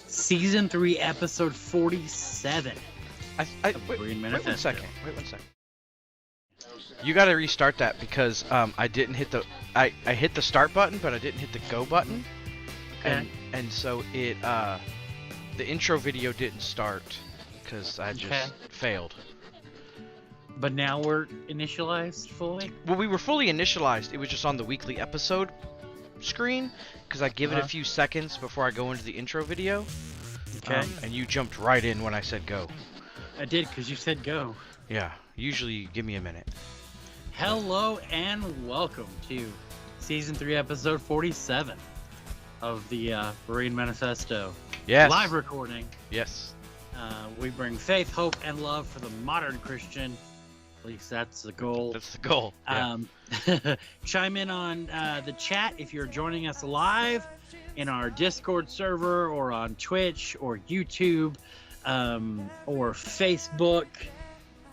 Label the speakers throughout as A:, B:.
A: Season 3, Episode 47.
B: Wait 1 second. Wait 1 second. You got to restart that because I didn't hit the I hit the start button, but I didn't hit the go button, and so it the intro video didn't start because I just failed.
A: But now we're initialized fully?
B: Well, we were fully initialized. It was just on the weekly episode screen because I give it a few seconds before I go into the intro video.
A: Okay.
B: And you jumped right in when I said go.
A: I did because you said go.
B: Yeah. Usually you give me a minute.
A: Hello and welcome to Season 3, Episode 47 of the Marine Manifesto.
B: Yes.
A: Live recording.
B: Yes.
A: We bring faith, hope, and love for the modern Christian. At least that's the goal.
B: That's the goal. Yeah.
A: Chime in on the chat if you're joining us live in our Discord server or on Twitch or YouTube or Facebook.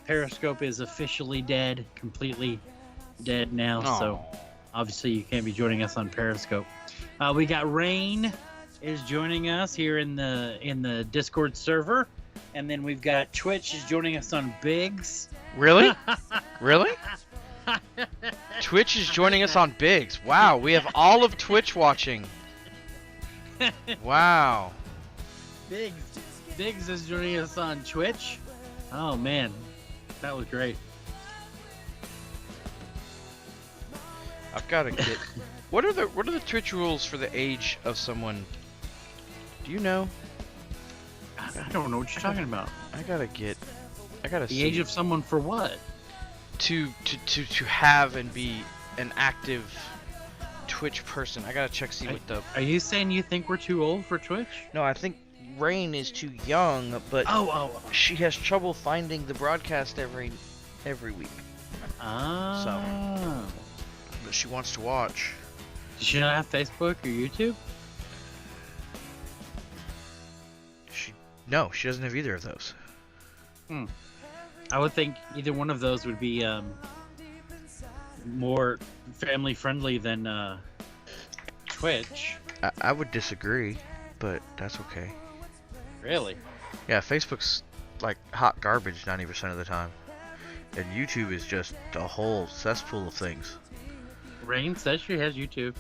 A: Periscope is officially dead, completely dead now.
B: Aww.
A: So obviously you can't be joining us on Periscope. We got Rain is joining us here in the Discord server, and then we've got Twitch is joining us on Biggs.
B: Really? Really? Twitch is joining us on Biggs. Wow, we have all of Twitch watching. Wow.
A: Biggs is joining us on Twitch. Oh man, that was great.
B: I've got to get. What are the Twitch rules for the age of someone? Do you know?
A: I don't know what you're talking about.
B: I gotta
A: The
B: see.
A: age of someone for what?
B: To have and be an active Twitch person. I gotta see what the.
A: Are you saying you think we're too old for Twitch?
B: No, I think Rain is too young, but she has trouble finding the broadcast every week.
A: Ah.
B: But she wants to watch.
A: Does she not have Facebook or YouTube?
B: No, she doesn't have either of those.
A: I would think either one of those would be more family friendly than Twitch.
B: I would disagree, but that's okay.
A: Really?
B: Yeah, Facebook's like hot garbage 90% of the time. And YouTube is just a whole cesspool of things.
A: Rain says she has YouTube.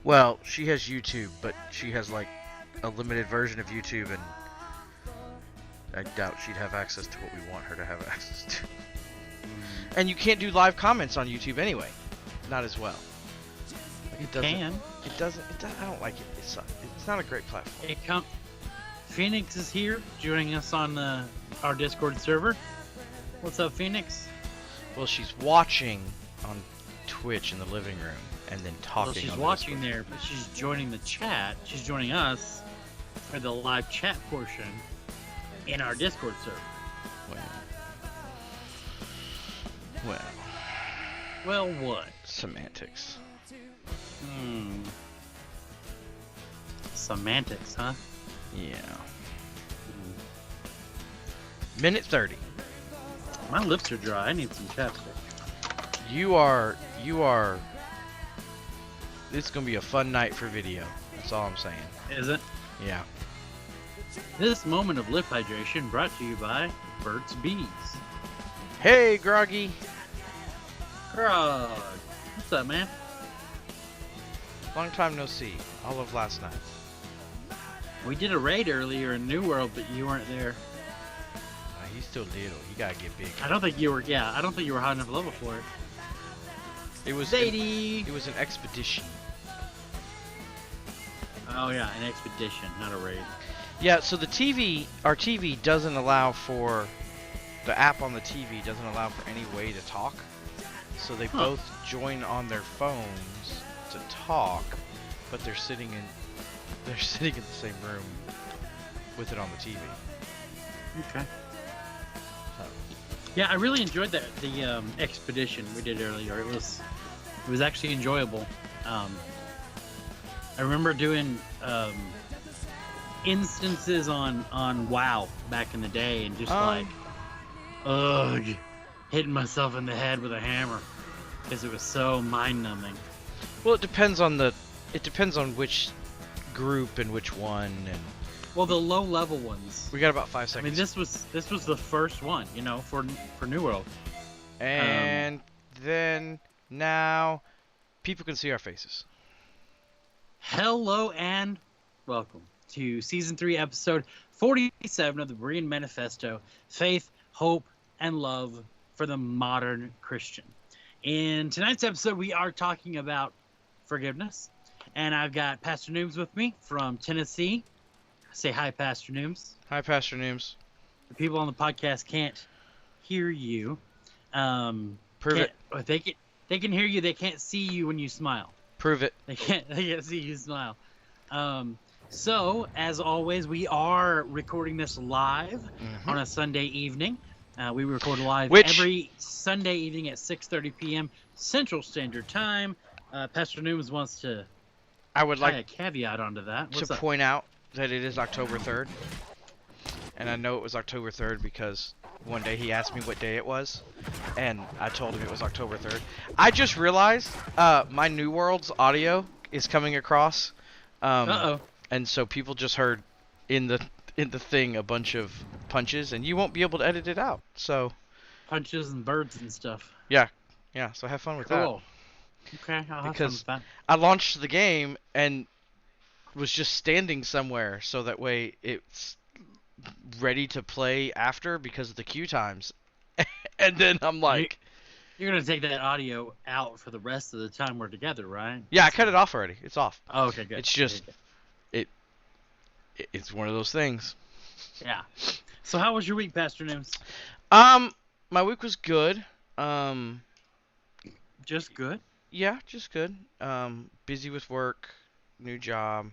B: Well, she has YouTube, but she has like a limited version of YouTube, and I doubt she'd have access to what we want her to have access to. And you can't do live comments on YouTube anyway. Not as well. Like, it doesn't. I don't like it. It's not a great platform.
A: Phoenix is here joining us on our Discord server. What's up, Phoenix?
B: Well, she's watching on Twitch in the living room and then talking.
A: Well, she's
B: on
A: watching there, but she's joining the chat. She's joining us for the live chat portion in our Discord server. Well, what?
B: Semantics.
A: Semantics, huh?
B: Yeah. Minute 30.
A: My lips are dry. I need some chapstick.
B: You are. It's gonna be a fun night for video. That's all I'm saying.
A: Is it?
B: Yeah.
A: This moment of lip hydration brought to you by Burt's Bees.
B: Hey, Groggy.
A: Grog. What's up, man?
B: Long time no see. All of last night.
A: We did a raid earlier in New World, but you weren't there.
B: He's still little. He gotta get big.
A: I don't think you were. Yeah, I don't think you were high enough level for it.
B: It was.
A: Zadie.
B: It was an expedition.
A: Oh yeah, an expedition, not a raid.
B: Yeah. So our TV doesn't allow for. The app on the TV doesn't allow for any way to talk. So they both join on their phones to talk, but they're sitting in the same room with it on the TV.
A: Okay. Yeah, I really enjoyed the expedition we did earlier. It was actually enjoyable. I remember doing instances on WoW back in the day, and just hitting myself in the head with a hammer because it was so mind-numbing.
B: Well, it depends on which group and which one, and
A: Well, the low level ones.
B: we got about 5
A: I
B: seconds.
A: mean, this was the first one, you know, for New World.
B: And then now people can see our faces.
A: Hello and welcome to season 3, episode 47 of the Berean Manifesto: Faith, Hope, and Love for the Modern Christian. In tonight's episode, we are talking about forgiveness, and I've got Pastor Nooms with me from Tennessee. Say hi, Pastor Nooms.
B: Hi, Pastor Nooms.
A: The people on the podcast can't hear you.
B: Prove it.
A: They can hear you. They can't see you when you smile.
B: Prove it.
A: They can't see you smile. So, as always, we are recording this live on a Sunday evening. We record live every Sunday evening at 6:30 p.m. Central Standard Time. Pastor Newman wants to
B: like
A: a caveat onto that.
B: to point out that it is October 3rd. And I know it was October 3rd because one day he asked me what day it was, and I told him it was October 3rd. I just realized my New World's audio is coming across. And so people just heard in the thing a bunch of punches, and you won't be able to edit it out. So
A: punches and birds and stuff.
B: Yeah. So have fun with that.
A: Cool. Okay, I'll have fun with that.
B: I launched the game and was just standing somewhere so that way it's ready to play after because of the queue times. And then I'm like,
A: you're gonna take that audio out for the rest of the time we're together, right?
B: Yeah, I cut it off already. It's off.
A: Oh, okay, good.
B: It's just it's one of those things.
A: Yeah. So how was your week, Pastor Nims?
B: My week was good.
A: Just good?
B: Yeah, just good. Busy with work, new job.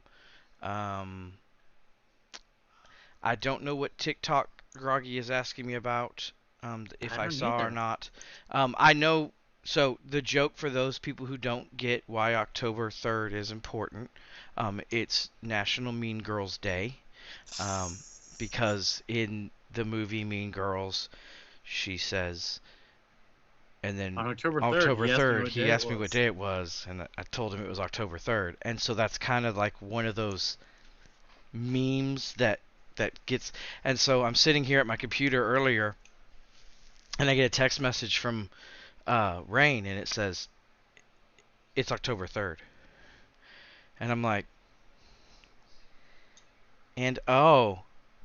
B: I don't know what TikTok Groggy is asking me about, if I saw or not. I know, so the joke for those people who don't get why October 3rd is important, it's National Mean Girls Day, because in the movie Mean Girls, she says, and then
A: on October 3rd,
B: he asked me what day it was, and I told him it was October 3rd, and so that's kind of like one of those memes that gets, and so I'm sitting here at my computer earlier, and I get a text message from Rain, and it says, it's October 3rd. And I'm like, and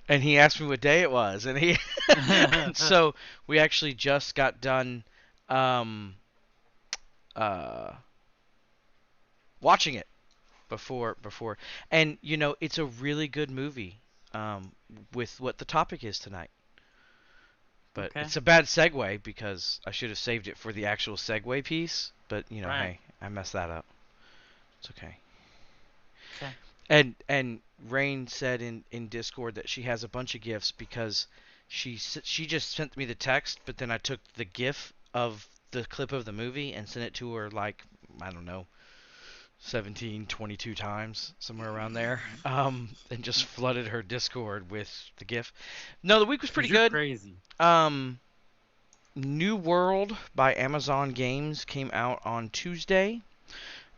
B: he asked me what day it was, and he, and so we actually just got done watching it before, and you know, it's a really good movie. With what the topic is tonight. But it's a bad segue because I should have saved it for the actual segue piece. But, you know, hey, I messed that up. It's okay. And Rain said in Discord that she has a bunch of gifts because she just sent me the text, but then I took the GIF of the clip of the movie and sent it to her like, I don't know, 22 times, somewhere around there, and just flooded her Discord with the GIF. No, the week was pretty good.
A: Crazy.
B: New World by Amazon Games came out on Tuesday.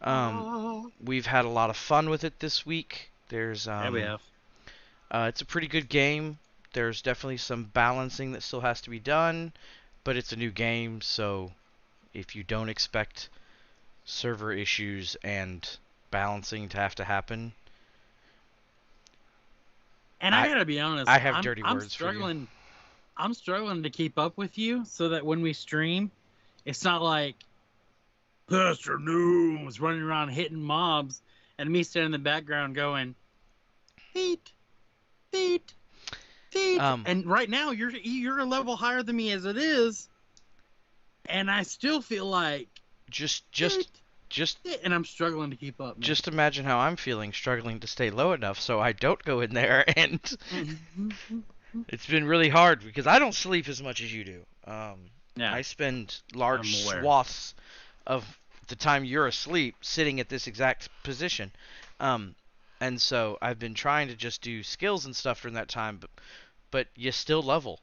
B: We've had a lot of fun with it this week. There's
A: yeah, we have.
B: It's a pretty good game. There's definitely some balancing that still has to be done, but it's a new game, so if you don't expect server issues and balancing to have to happen.
A: And I gotta be honest,
B: I have dirty words for you.
A: I'm struggling to keep up with you so that when we stream, it's not like Pastor Nooms running around hitting mobs and me standing in the background going, feet. And right now you're a level higher than me as it is, and I still feel like
B: just
A: and I'm struggling to keep up, man.
B: Just imagine how I'm feeling, struggling to stay low enough so I don't go in there, and it's been really hard because I don't sleep as much as you do. I spend large swaths of the time you're asleep sitting at this exact position, and so I've been trying to just do skills and stuff during that time, but you still level.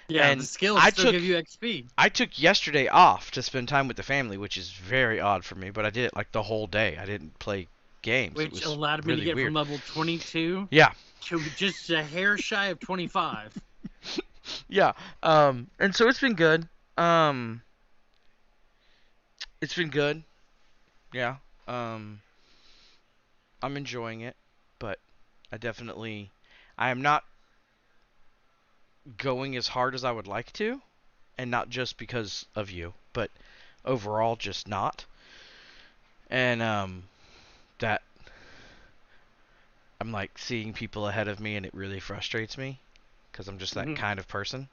A: Yeah, and the skills still give you XP.
B: I took yesterday off to spend time with the family, which is very odd for me, but I did it like the whole day. I didn't play games. It
A: which
B: was
A: allowed me to
B: really
A: get
B: weird.
A: from level 22
B: Yeah,
A: to just a hair shy of 25.
B: yeah. And so it's been good. Um, it's been good. Yeah. Um, I'm enjoying it, but I am not going as hard as I would like to, and not just because of you, but overall just not. And that I'm like seeing people ahead of me, and it really frustrates me because I'm just that
A: Mhm.
B: kind of person.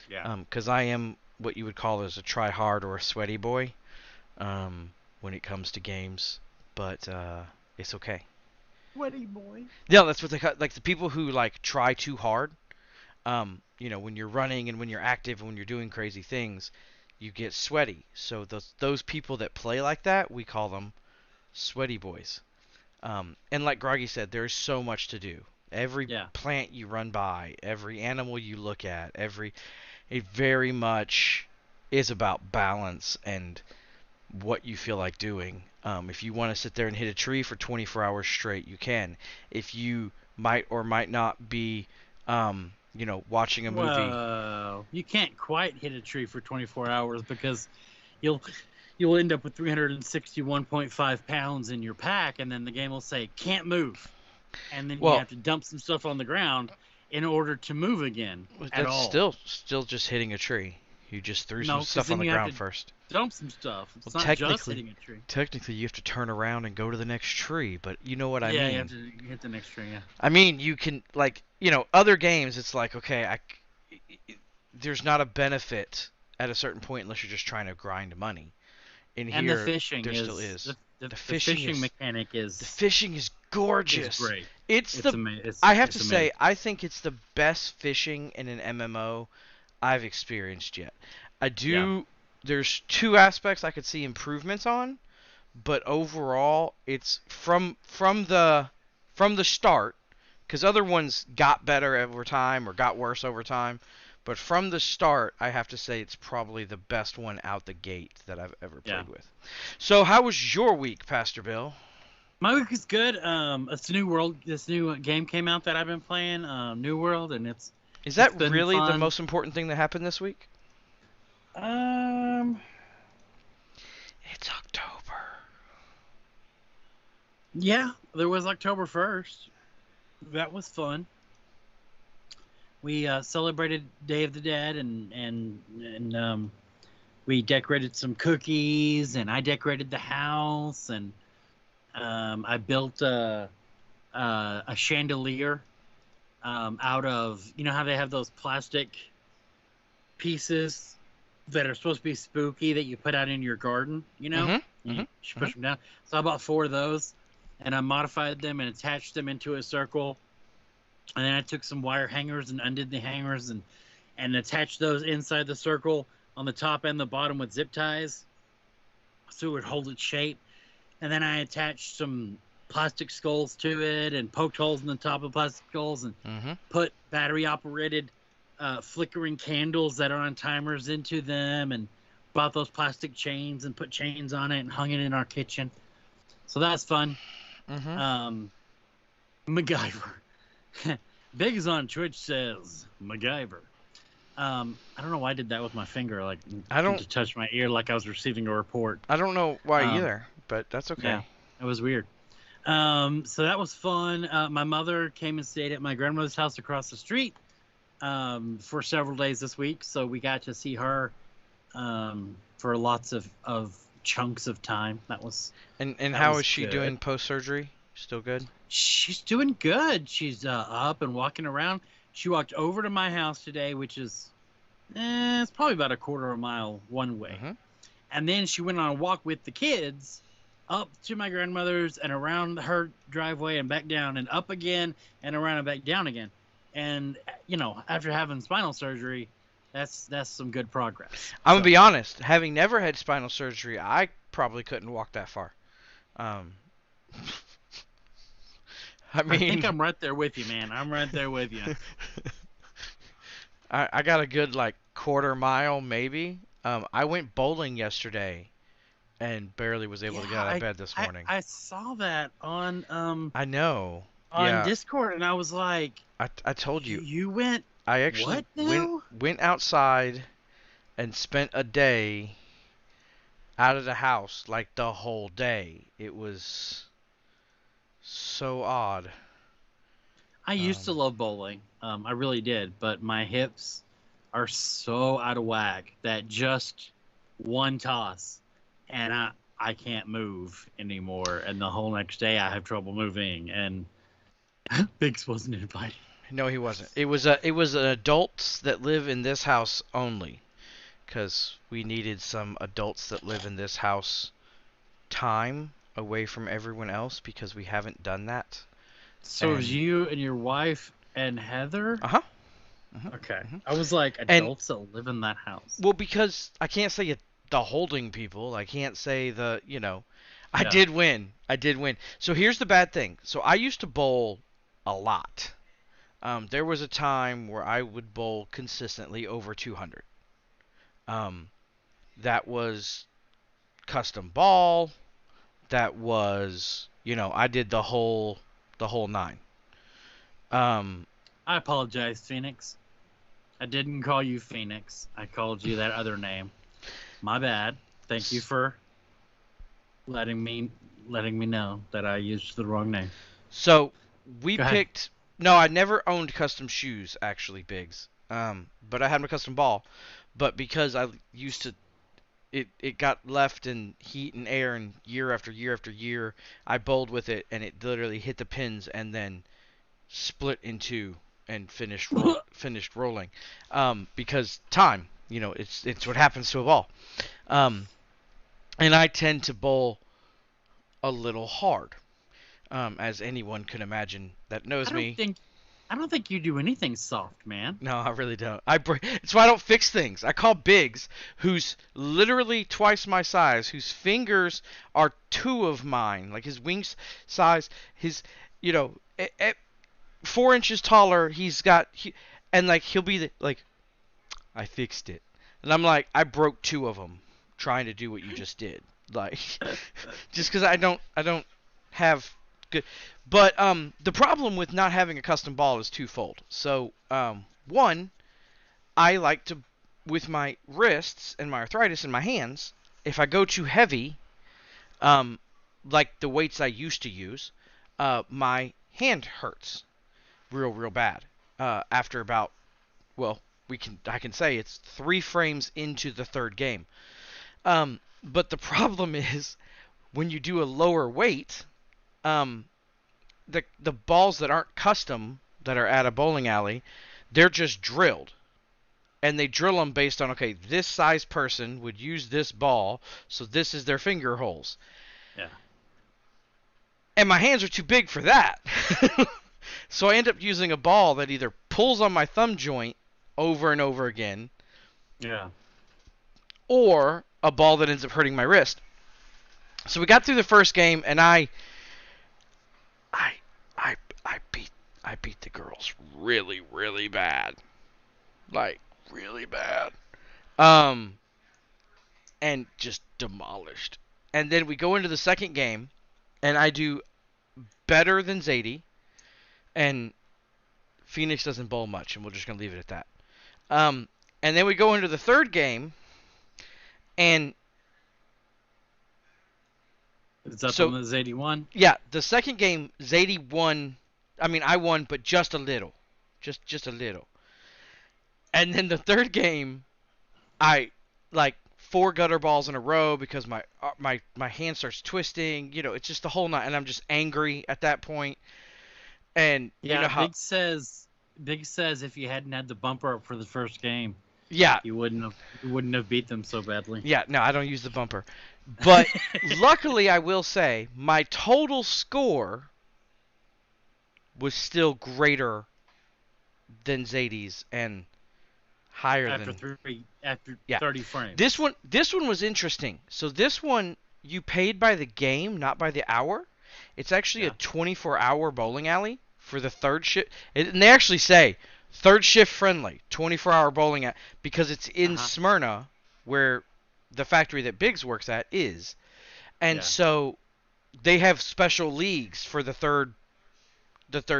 A: Yeah.
B: Because I am what you would call as a try hard or a sweaty boy when it comes to games, but it's okay.
A: Sweaty boy.
B: Yeah, that's what they call like the people who like try too hard. When you're running and when you're active and when you're doing crazy things, you get sweaty. So those people that play like that, we call them sweaty boys. And like Groggy said, there's so much to do. Every
A: Yeah.
B: plant you run by, every animal you look at, it very much is about balance and what you feel like doing. If you want to sit there and hit a tree for 24 hours straight, you can. If you might or might not be, watching a movie.
A: Whoa. You can't quite hit a tree for 24 hours because you'll you'll end up with 361.5 pounds in your pack, and then the game will say can't move, and then you
B: Well,
A: have to dump some stuff on the ground in order to move again at
B: that's
A: all.
B: still just hitting a tree. You just threw some
A: No, because
B: stuff on
A: then
B: the
A: you have
B: ground
A: to
B: first.
A: dump some stuff.
B: Well,
A: It's not just hitting a tree.
B: technically, you have to turn around and go to the next tree, but you know what I
A: Yeah, you have
B: mean.
A: to hit the next tree. Yeah.
B: I mean, you can like, other games. It's like, okay, there's not a benefit at a certain point unless you're just trying to grind money. In
A: And the
B: here,
A: fishing
B: there still
A: is
B: is.
A: the
B: Fishing
A: fishing
B: is
A: mechanic
B: the fishing is gorgeous.
A: great.
B: It's
A: It's
B: the
A: amazing.
B: I have
A: It's
B: to
A: amazing.
B: say, I think it's the best fishing in an MMO I've experienced yet. I
A: Yeah.
B: do. There's two aspects I could see improvements on, but overall, it's from the start, because other ones got better over time or got worse over time. But from the start, I have to say it's probably the best one out the gate that I've ever
A: Yeah.
B: played with. So, how was your week, Pastor Bill?
A: My week is good. It's New World. This new game came out that I've been playing, New World, and
B: Is
A: it's
B: that
A: been
B: really the
A: fun.
B: most important thing that happened this week?
A: Um,
B: It's October.
A: yeah, there was October 1st. That was fun. We celebrated Day of the Dead, and we decorated some cookies, and I decorated the house, and I built a chandelier out of, how they have those plastic pieces that are supposed to be spooky that you put out in your garden,
B: Mm-hmm.
A: you should push
B: Mm-hmm.
A: them down. So I bought 4 of those, and I modified them and attached them into a circle, and then I took some wire hangers and undid the hangers and attached those inside the circle on the top and the bottom with zip ties so it would hold its shape. And then I attached some plastic skulls to it and poked holes in the top of plastic skulls and
B: Mm-hmm.
A: put battery operated flickering candles that are on timers into them, and bought those plastic chains and put chains on it and hung it in our kitchen. So that's fun.
B: Mm-hmm.
A: MacGyver. Biggs on Twitch says MacGyver. I don't know why I did that with my finger, like
B: I don't
A: to touch my ear, like I was receiving a report.
B: I don't know why
A: Um,
B: either, but that's okay.
A: yeah, it was weird. So that was fun. My mother came and stayed at my grandmother's house across the street for several days this week, so we got to see her for lots of chunks of time. That
B: And
A: that
B: how
A: was
B: is she
A: good.
B: doing post surgery? Still good?
A: She's doing good. She's up and walking around. She walked over to my house today, which is it's probably about a quarter of a mile one way.
B: Mm-hmm.
A: And then she went on a walk with the kids up to my grandmother's and around her driveway and back down and up again and around and back down again. And after having spinal surgery, that's some good progress.
B: I'm gonna be honest. Having never had spinal surgery, I probably couldn't walk that far. I
A: I think
B: mean,
A: I'm right there with you, man. I'm right there with you.
B: I got a good like quarter mile maybe. I went bowling yesterday, and barely was able to get out of bed this morning.
A: I saw that
B: I know.
A: on
B: Yeah,
A: Discord, and I was like,
B: I told you.
A: you went
B: I actually
A: what now?
B: went outside and spent a day out of the house, like the whole day. It was so odd.
A: I used to love bowling. I really did, but my hips are so out of whack that just one toss and I can't move anymore. And the whole next day I have trouble moving. And Biggs wasn't invited.
B: No, he wasn't. It was adults that live in this house only, because we needed some adults that live in this house time away from everyone else, because we haven't done that.
A: So it was you and your wife and Heather?
B: Uh-huh.
A: Okay. I was like, adults that live in that house.
B: Well, because I can't say the holding people. I can't say the, I
A: Yeah.
B: did win. I did win. So here's the bad thing. So I used to bowl a lot. There was a time where I would bowl consistently over 200. That was custom ball. That was, I did the whole nine.
A: I apologize, Phoenix. I didn't call you Phoenix. I called you that other name. My bad. Thank you for letting me know that I used the wrong name.
B: So we
A: Go ahead.
B: picked. No, I never owned custom shoes, actually, Biggs. But I had my custom ball. But because I used to, it got left in heat and air, and year after year after year, I bowled with it, and it literally hit the pins and then split in two and finished rolling. Because time, it's what happens to a ball. And I tend to bowl a little hard. As anyone can imagine that knows me.
A: I don't think you do anything soft, man.
B: No, I really don't. It's why I don't fix things. I call Biggs, who's literally twice my size, whose fingers are two of mine, like his wings size, his, 4 inches taller. He'll be like, I fixed it, and I'm like, I broke two of them trying to do what you just did, like, just because I don't have good. But the problem with not having a custom ball is twofold. So one, I like to, with my wrists and my arthritis in my hands, if I go too heavy, like the weights I used to use, my hand hurts real bad. After about, well, I can say it's 3 frames into the third game. But the problem is when you do a lower weight, the balls that aren't custom, that are at a bowling alley, they're just drilled. And they drill them based on, okay, this size person would use this ball, so this is their finger holes.
A: Yeah.
B: And my hands are too big for that. So I end up using a ball that either pulls on my thumb joint over and over again.
A: Yeah.
B: Or a ball that ends up hurting my wrist. So we got through the first game, and I beat the girls really bad. Like, really bad. And just demolished. And then we go into the second game, and I do better than Zadie, and Phoenix doesn't bowl much, and we're just going to leave it at that. And then we go into the third game, and
A: is that the one that's 81?
B: Yeah, the second game, Zadie won. I mean, I won, but just a little. Just a little. And then the third game, I, 4 gutter balls in a row because my hand starts twisting. It's just the whole night, and I'm just angry at that point. And
A: yeah,
B: you know how
A: Big says if you hadn't had the bumper up for the first game,
B: yeah,
A: you wouldn't have beat them so badly.
B: Yeah, no, I don't use the bumper. But luckily, I will say, my total score was still greater than Zadie's and higher
A: after
B: than...
A: After 30 frames.
B: This one was interesting. So this one, you paid by the game, not by the hour. It's actually a 24-hour bowling alley for the third shift. And they actually say, third shift friendly, 24-hour bowling alley, because it's in Smyrna, where the factory that Biggs works at is. And so they have special leagues for the third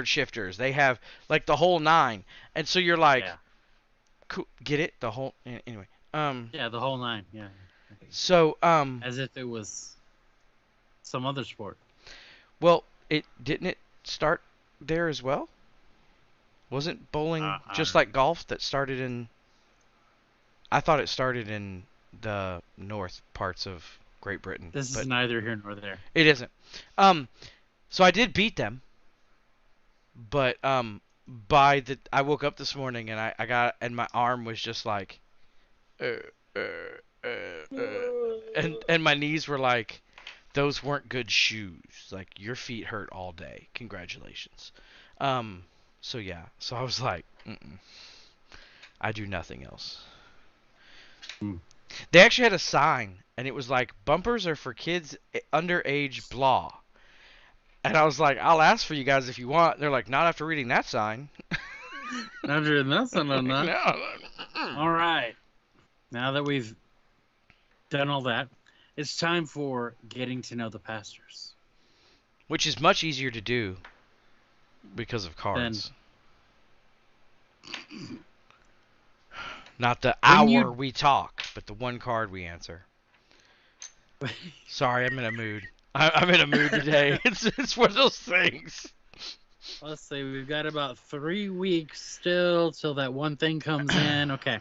B: shifters. They have like the whole nine. And so you're like, cool, get it? The whole anyway.
A: Yeah, the whole nine. Yeah.
B: So
A: as if it was some other sport.
B: Well, it didn't it start there as well? Wasn't bowling just like golf that started in? I thought it started in the north parts of Great Britain.
A: This is neither here nor there.
B: It isn't. So I did beat them, but I woke up this morning and I got, and my arm was just like, and my knees were like, those weren't good shoes. Like, your feet hurt all day. Congratulations. So yeah. So I was like, I do nothing else. They actually had a sign, and it was like, bumpers are for kids underage, blah. And I was like, I'll ask for you guys if you want. They're like, not after reading that sign.
A: Not reading that sign, no. All right. Now that we've done all that, it's time for getting to know the pastors.
B: Which is much easier to do because of cards. Not the hour we talk, but the one card we answer. Sorry, I'm in a mood. I'm in a mood today. It's one of those things.
A: Let's see. We've got about 3 weeks still till that one thing comes in. Okay.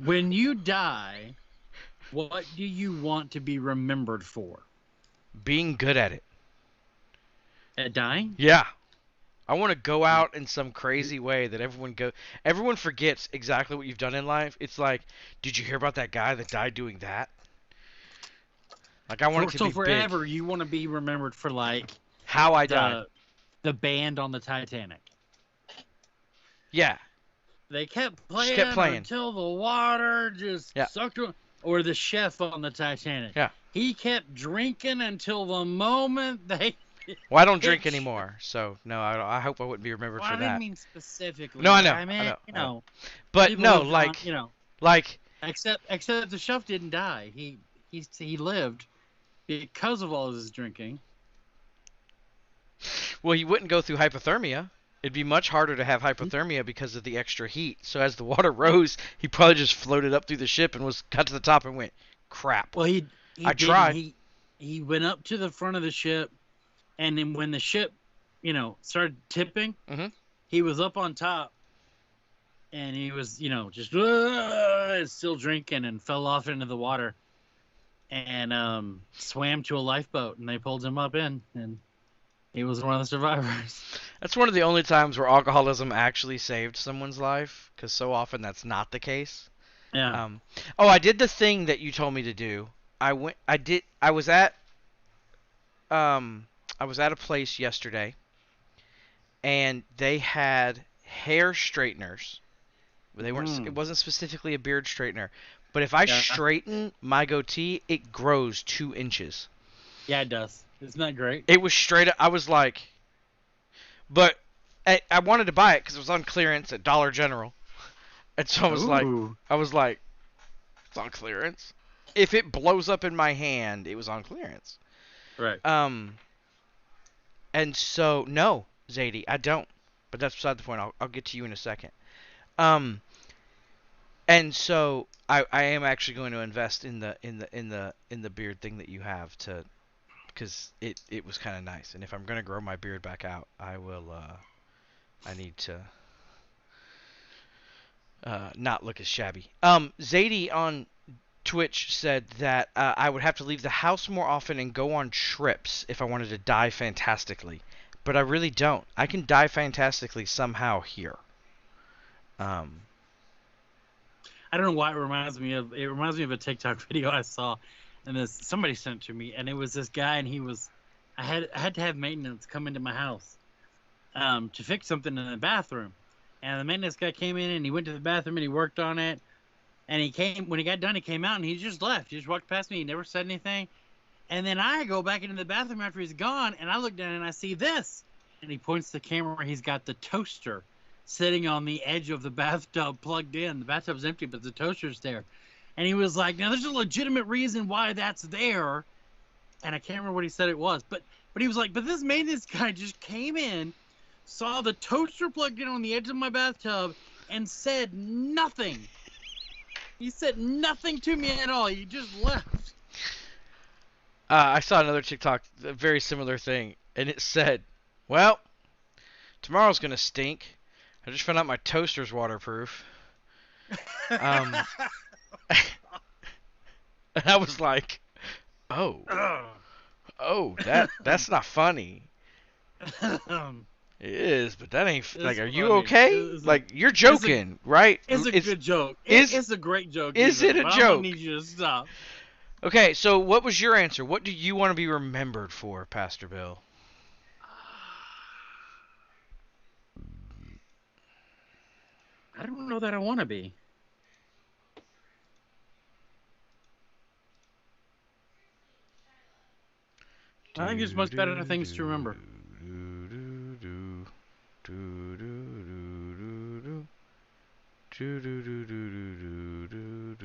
A: When you die, what do you want to be remembered for?
B: Being good at it.
A: At dying?
B: Yeah. I want to go out in some crazy way that everyone forgets exactly what you've done in life. It's like, did you hear about that guy that died doing that? Like, I want it to be big. So
A: forever, you want to be remembered for, like,
B: how I died.
A: The band on the Titanic.
B: Yeah.
A: They kept playing until the water just sucked on. Or the chef on the Titanic.
B: Yeah.
A: He kept drinking until the moment they...
B: Well, I don't drink anymore, so no, I hope I wouldn't be remembered for that.
A: I didn't mean specifically.
B: No, I know.
A: I mean,
B: I know. But no, like, like...
A: Except the chef didn't die. He lived because of all his drinking.
B: Well, he wouldn't go through hypothermia. It'd be much harder to have hypothermia because of the extra heat. So as the water rose, he probably just floated up through the ship and was cut to the top and went, crap.
A: Well,
B: I tried.
A: He went up to the front of the ship, and then when the ship, started tipping, he was up on top, and he was, just still drinking and fell off into the water, and swam to a lifeboat, and they pulled him up in, and he was one of the survivors.
B: That's one of the only times where alcoholism actually saved someone's life, because so often that's not the case.
A: Yeah.
B: I did the thing that you told me to do. I was at a place yesterday, and they had hair straighteners. They weren't. It wasn't specifically a beard straightener, but if I straighten my goatee, it grows 2 inches.
A: Yeah, it does. Isn't that great?
B: It was straight up. I was like, but I wanted to buy it because it was on clearance at Dollar General, and so I was like, it's on clearance. If it blows up in my hand, it was on clearance.
A: Right.
B: And so no, Zadie, I don't. But that's beside the point. I'll get to you in a second. And so I am actually going to invest in the beard thing that you have because it was kind of nice. And if I'm going to grow my beard back out, I need to not look as shabby. Zadie on Twitch said that I would have to leave the house more often and go on trips if I wanted to die fantastically. But I really don't. I can die fantastically somehow here.
A: I don't know why it reminds me of a TikTok video I saw, and somebody sent it to me, and it was this guy, and I had to have maintenance come into my house to fix something in the bathroom, and the maintenance guy came in and he went to the bathroom and he worked on it, and when he got done, he came out and he just left. He just walked past me. He never said anything, and then I go back into the bathroom after he's gone, and I look down and I see this, and he points the camera where he's got the toaster sitting on the edge of the bathtub plugged in. The bathtub's empty, but the toaster's there. And he was like, now there's a legitimate reason why that's there. and I can't remember what he said it was, but he was like, but this maintenance guy just came in, saw the toaster plugged in on the edge of my bathtub, and said nothing. He said nothing to me at all. He just left.
B: I saw another TikTok, a very similar thing, and it said, "Well, tomorrow's gonna stink. I just found out my toaster's waterproof." Um, and I was like, "Oh, that's not funny." It is, but that ain't like. Are you
A: funny.
B: okay? Like you're joking, right?
A: It's a good joke. It's a great joke.
B: Is it a
A: but
B: joke?
A: I'm gonna need you to stop.
B: Okay, so what was your answer? What do you want to be remembered for, Pastor Bill?
A: I don't know that I want to be. I think there's much better things to remember.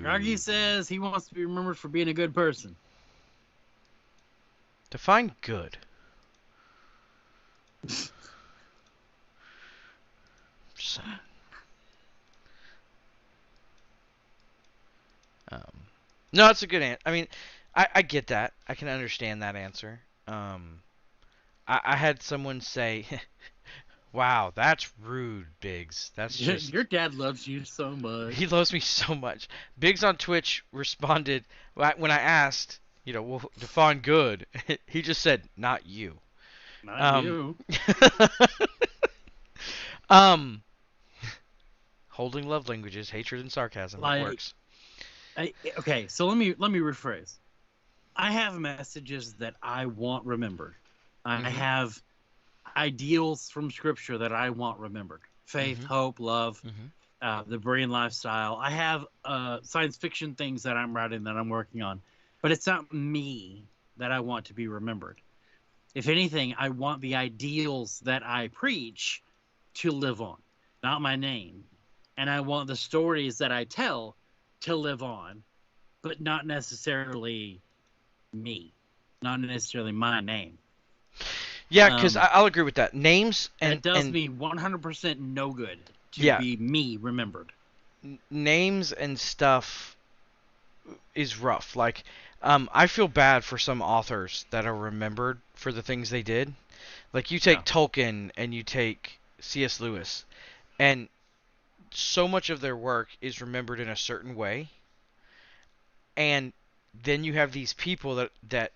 A: Raggy says he wants to be remembered for being a good person.
B: Define good. No, it's a good answer. I mean, I get that. I can understand that answer. I had someone say, "Wow, that's rude, Biggs. That's just
A: Your dad loves you so much."
B: he loves me so much." Biggs on Twitch responded when I asked, well, define good. He just said, "Not you."
A: Not you.
B: Holding love languages, hatred and sarcasm.
A: Like,
B: it works.
A: Okay, so let me rephrase. I have messages that I want remembered. I have ideals from Scripture that I want remembered. Faith, hope, love, the Berean lifestyle. I have science fiction things that I'm writing that I'm working on. But it's not me that I want to be remembered. If anything, I want the ideals that I preach to live on, not my name. And I want the stories that I tell to live on, but not necessarily me, not necessarily my name.
B: Yeah, because I'll agree with that. Names and
A: it does me 100% no good to be me remembered.
B: Names and stuff is rough. Like, I feel bad for some authors that are remembered for the things they did. Like, you take Tolkien and you take C.S. Lewis, and so much of their work is remembered in a certain way. And then you have these people that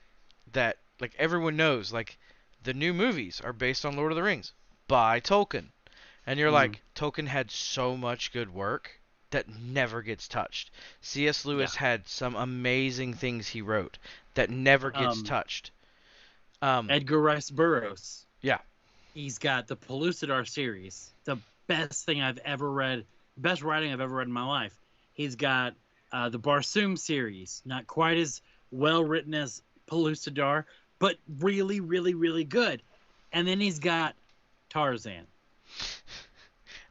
B: like everyone knows, like the new movies are based on Lord of the Rings by Tolkien. And you're like, Tolkien had so much good work that never gets touched. C.S. Lewis had some amazing things he wrote that never gets touched.
A: Edgar Rice Burroughs.
B: Yeah.
A: He's got the Pellucidar series, the best thing I've ever read, best writing I've ever read in my life. He's got the Barsoom series, not quite as well written as Pellucidar, but really, really, really good. And then he's got Tarzan.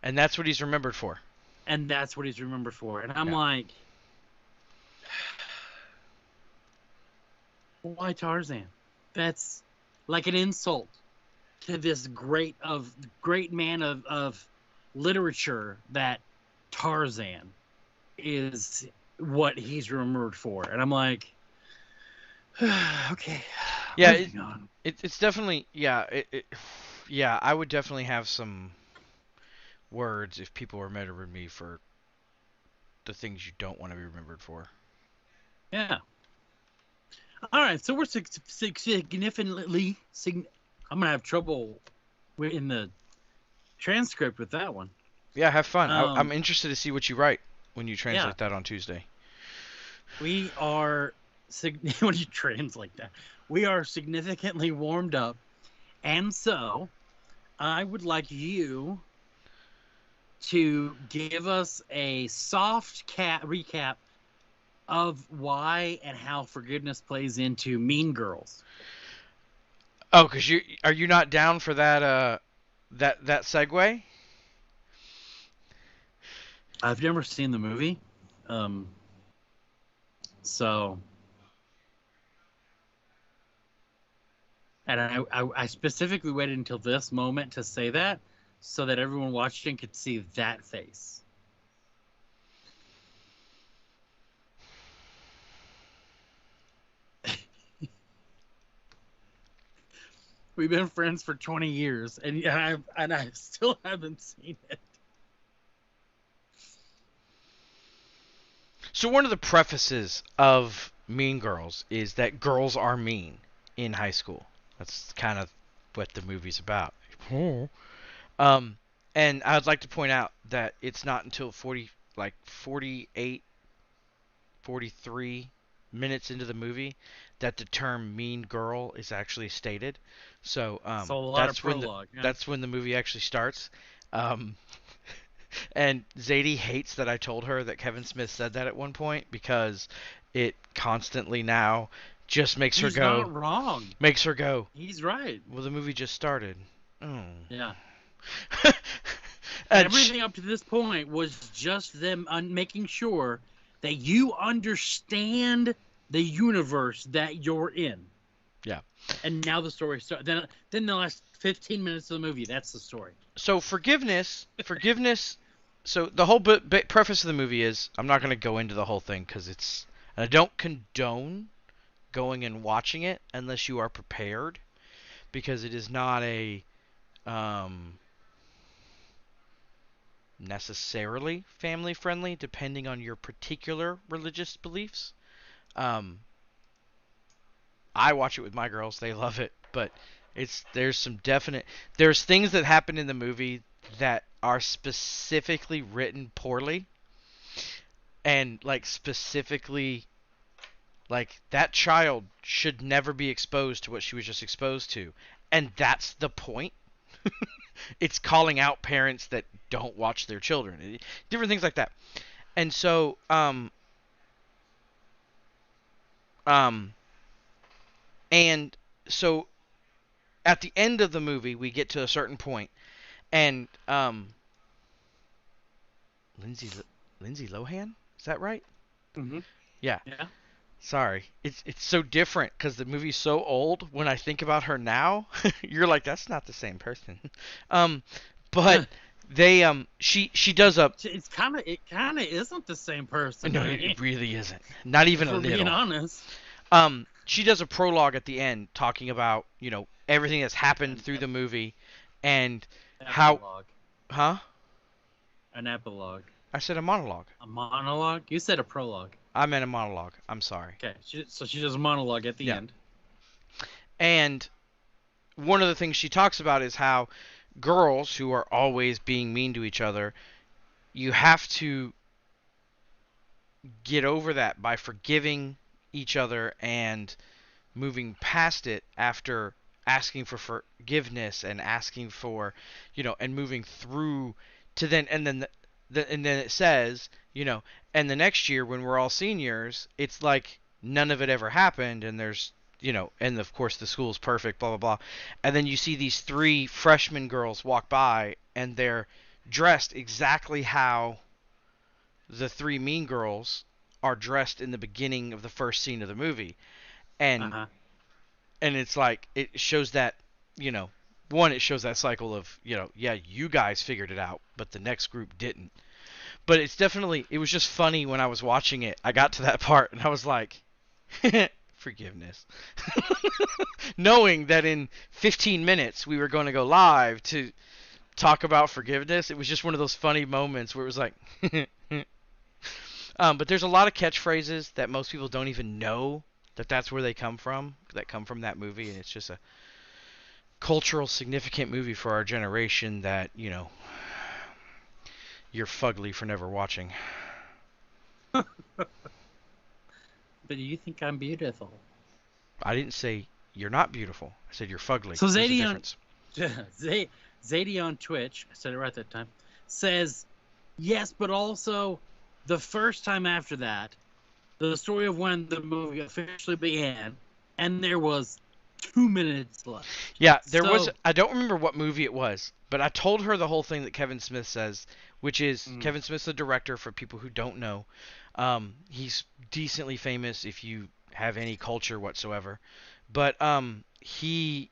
B: And that's what he's remembered for.
A: And that's what he's remembered for. And I'm like, why Tarzan? That's like an insult to this great man of literature that Tarzan is what he's remembered for. And I'm like, okay.
B: Yeah, it's definitely I would definitely have some words if people remembered me for the things you don't want to be remembered for.
A: Yeah. All right, so we're significantly. I'm gonna have trouble in the transcript with that one.
B: Yeah, have fun. I'm interested to see what you write when you translate that on Tuesday.
A: We are when you translate that, we are significantly warmed up, and so I would like you to give us a soft recap of why and how forgiveness plays into Mean Girls.
B: Oh, because are you not down for that that segue?
A: I've never seen the movie, so And I specifically waited until this moment to say that so that everyone watching could see that face. We've been friends for 20 years, and I still haven't seen it.
B: So one of the prefaces of Mean Girls is that girls are mean in high school. That's kind of what the movie's about. Um, and I'd like to point out that it's not until 48, 43 minutes into the movie that the term mean girl is actually stated. So
A: So a lot of
B: that's when
A: prologue. Yeah.
B: that's when the movie actually starts. Um, and Zadie hates that I told her that Kevin Smith said that at one point because it constantly now just makes her
A: He's
B: go.
A: not wrong.
B: Makes her go.
A: He's right.
B: Well, the movie just started. Oh.
A: Yeah.
B: And
A: Everything up to this point was just them making sure that you understand the universe that you're in.
B: Yeah.
A: And now the story starts. Then the last 15 minutes of the movie, that's the story.
B: So forgiveness. So the whole preface of the movie is, I'm not going to go into the whole thing because and I don't condone going and watching it unless you are prepared, because it is not a necessarily family friendly depending on your particular religious beliefs. I watch it with my girls, they love it, but there's things that happen in the movie that are specifically written poorly, and like specifically, like, that child should never be exposed to what she was just exposed to, and that's the point. It's calling out parents that don't watch their children, different things like that. And so and so at the end of the movie we get to a certain point, and Lindsay Lohan, is that right?
A: Mm-hmm.
B: Yeah.
A: Yeah.
B: Sorry, it's so different because the movie's so old. When I think about her now, you're like, that's not the same person. But they she does a.
A: It kind of isn't the same person.
B: No, it really isn't. Not even a
A: For
B: little.
A: being honest.
B: She does a prologue at the end talking about, everything that's happened through the movie, and
A: Epilogue.
B: Huh?
A: An epilogue.
B: I said a monologue.
A: A monologue? You said a prologue.
B: I meant a monologue. I'm sorry.
A: Okay, so she does a monologue at the end.
B: And one of the things she talks about is how girls who are always being mean to each other, you have to get over that by forgiving each other and moving past it after asking for forgiveness and asking for, and moving through to then, and then it says, and the next year when we're all seniors, it's like none of it ever happened, and there's, and of course the school's perfect, blah blah blah, and then you see these 3 freshman girls walk by, and they're dressed exactly how the 3 mean girls are dressed in the beginning of the first scene of the movie, and and it's like, it shows that, one, it shows that cycle of, yeah, you guys figured it out, but the next group didn't. But it was just funny when I was watching it. I got to that part and I was like, forgiveness. Knowing that in 15 minutes we were going to go live to talk about forgiveness, it was just one of those funny moments where it was like, but there's a lot of catchphrases that most people don't even know that's where they come from, that movie, and it's just a cultural significant movie for our generation that, you're fugly for never watching.
A: But you think I'm beautiful.
B: I didn't say you're not beautiful. I said you're fugly.
A: So
B: Zadie
A: on Twitch, I said it right that time, says, yes, but also the first time after that, the story of when the movie officially began, and there was 2 minutes left.
B: Yeah, was. I don't remember what movie it was, but I told her the whole thing that Kevin Smith says, which is, Kevin Smith's the director, for people who don't know. He's decently famous if you have any culture whatsoever. But he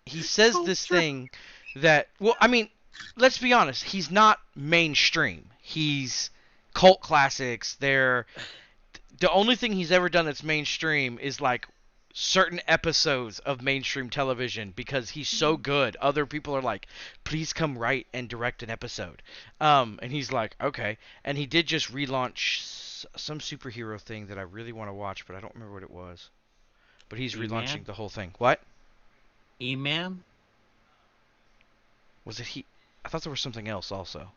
B: he says this thing that, well, I mean, let's be honest, he's not mainstream. He's cult classics. The only thing he's ever done that's mainstream is like certain episodes of mainstream television because he's so good. Other people are like, please come write and direct an episode. And he's like, okay. And he did just relaunch some superhero thing that I really want to watch, but I don't remember what it was. But he's relaunching the whole thing. What?
A: E-Man?
B: Was it he? I thought there was something else also.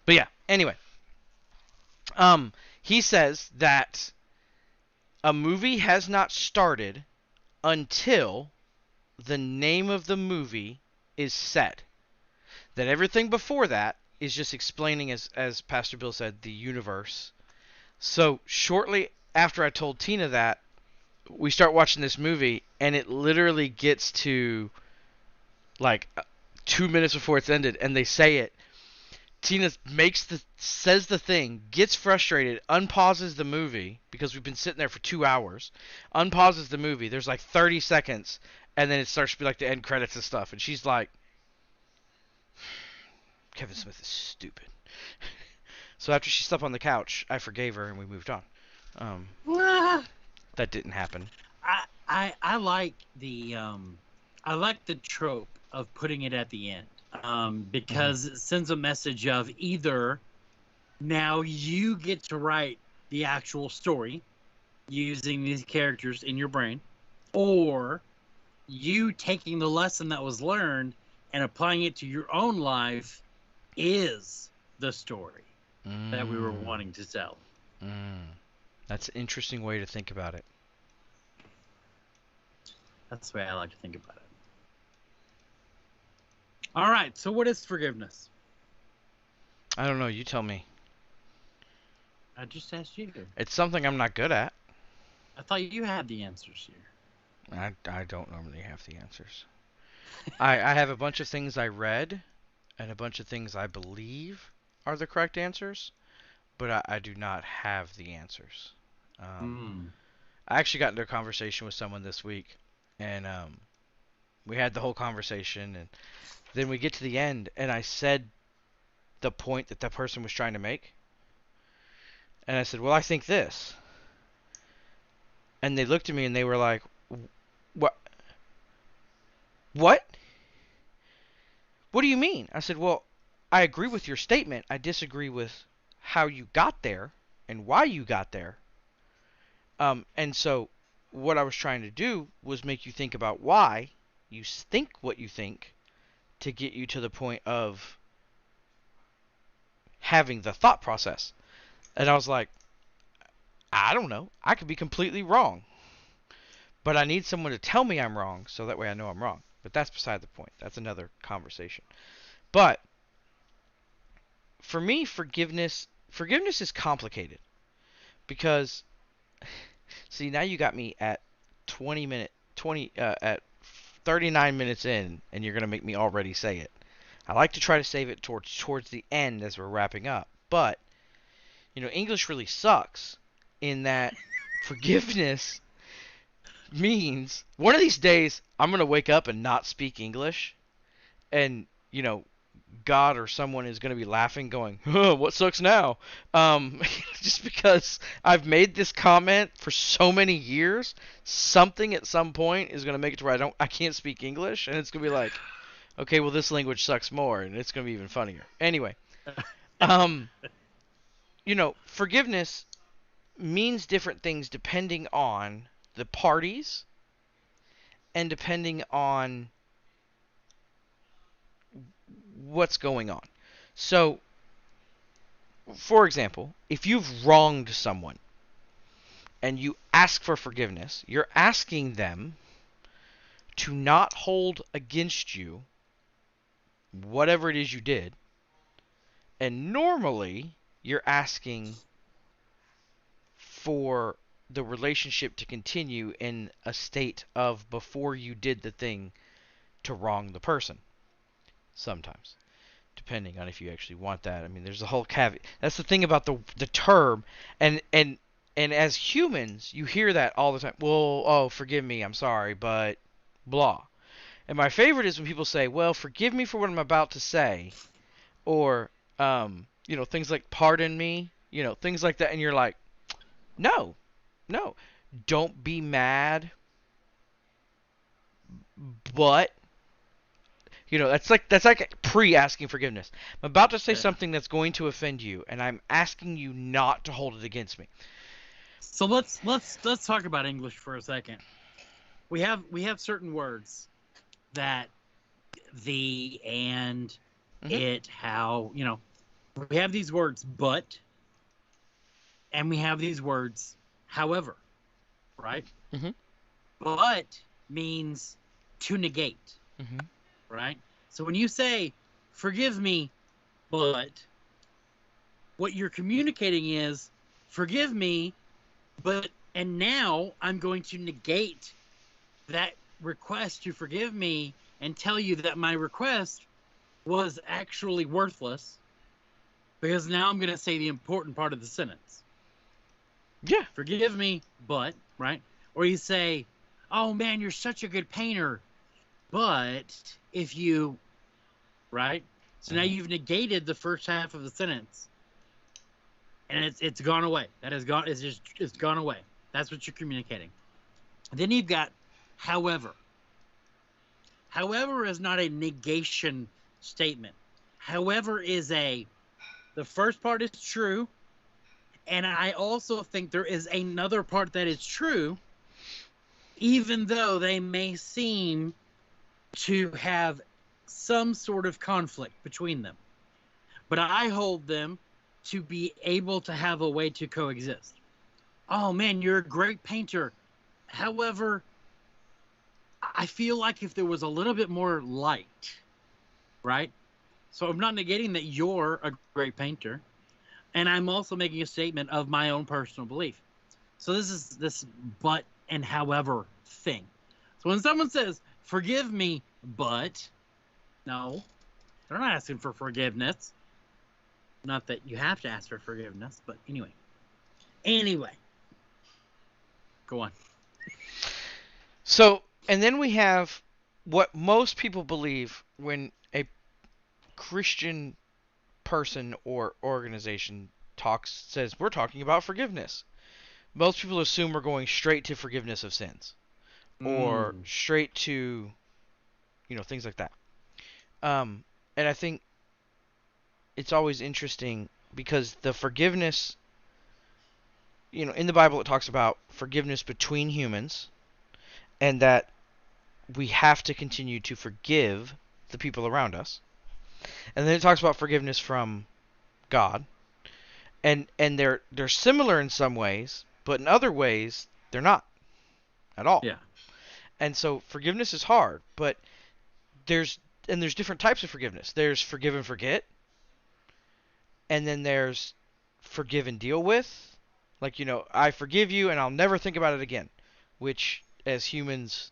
B: But yeah, anyway. He says that a movie has not started until the name of the movie is said. That everything before that is just explaining, as Pastor Bill said, the universe. So shortly after I told Tina that, we start watching this movie, and it literally gets to like 2 minutes before it's ended, and they say it. Tina says the thing, gets frustrated, unpauses the movie because we've been sitting there for 2 hours, unpauses the movie. There's like 30 seconds, and then it starts to be like the end credits and stuff, and she's like, Kevin Smith is stupid. So after she slept on the couch, I forgave her and we moved on. That didn't happen.
A: I like the trope of putting it at the end. Because it sends a message of either now you get to write the actual story using these characters in your brain, or you taking the lesson that was learned and applying it to your own life is the story that we were wanting to tell.
B: That's an interesting way to think about it.
A: That's the way I like to think about it. All right, so what is forgiveness?
B: I don't know. You tell me.
A: I just asked you.
B: It's something I'm not good at.
A: I thought you had the answers here.
B: I don't normally have the answers. I have a bunch of things I read and a bunch of things I believe are the correct answers, but I do not have the answers. I actually got into a conversation with someone this week, and we had the whole conversation, and then we get to the end, and I said the point that that person was trying to make. And I said, well, I think this. And they looked at me and they were like, what? What? What do you mean? I said, well, I agree with your statement. I disagree with how you got there and why you got there. And so what I was trying to do was make you think about why you think what you think, to get you to the point of having the thought process. And I was like, I don't know. I could be completely wrong. But I need someone to tell me I'm wrong, so that way I know I'm wrong. But that's beside the point. That's another conversation. But for me, forgiveness is complicated. Because, see, now you got me at 39 minutes in, and you're going to make me already say it. I like to try to save it towards the end as we're wrapping up. But, you know, English really sucks in that forgiveness means one of these days I'm going to wake up and not speak English. And, you know, God or someone is going to be laughing going, what sucks now? Just because I've made this comment for so many years, something at some point is going to make it to where I can't speak English, and it's going to be like, okay, well, this language sucks more, and it's going to be even funnier. Anyway, you know, forgiveness means different things depending on the parties and depending on what's going on. So, for example, if you've wronged someone and you ask for forgiveness, you're asking them to not hold against you whatever it is you did. And normally, you're asking for the relationship to continue in a state of before you did the thing to wrong the person. Sometimes, depending on if you actually want that. I mean, there's a whole caveat. That's the thing about the term, and as humans, you hear that all the time. Well, oh, forgive me, I'm sorry, but blah. And my favorite is when people say, "Well, forgive me for what I'm about to say," or things like "pardon me," things like that, and you're like, "No, no, don't be mad, but." That's like pre-asking forgiveness. I'm about to say
A: Yeah.
B: something that's going to offend you, and I'm asking you not to hold it against me.
A: So let's talk about English for a second. We have certain words that the, and,
B: Mhm.
A: it, how, we have these words but, and we have these words however, right?
B: Mhm.
A: But means to negate,
B: Mhm.
A: right? So when you say forgive me, but, what you're communicating is forgive me, but, and now I'm going to negate that request to forgive me and tell you that my request was actually worthless, because now I'm going to say the important part of the sentence.
B: Yeah.
A: Forgive me, but, right? Or you say, oh man, you're such a good painter, but if you, right? So now
B: Mhm.
A: you've negated the first half of the sentence, and it's gone away. That has gone, it's gone away. That's what you're communicating. Then you've got however. However is not a negation statement. However is the first part is true, and I also think there is another part that is true, even though they may seem to have some sort of conflict between them. But I hold them to be able to have a way to coexist. Oh man, you're a great painter. However, I feel like if there was a little bit more light, right? So I'm not negating that you're a great painter, and I'm also making a statement of my own personal belief. So this is this but and however thing. So when someone says, forgive me, but, no, they're not asking for forgiveness. Not that you have to ask for forgiveness, but anyway. Anyway, go on.
B: So, and then we have what most people believe when a Christian person or organization says we're talking about forgiveness. Most people assume we're going straight to forgiveness of sins or
A: Mm,
B: straight to things like that. And I think it's always interesting because the forgiveness, in the Bible it talks about forgiveness between humans and that we have to continue to forgive the people around us. And then it talks about forgiveness from God. And they're similar in some ways, but in other ways they're not at all.
A: yeah.
B: And so forgiveness is hard, but there's there's different types of forgiveness. There's forgive and forget, and then there's forgive and deal with. Like, I forgive you and I'll never think about it again, which as humans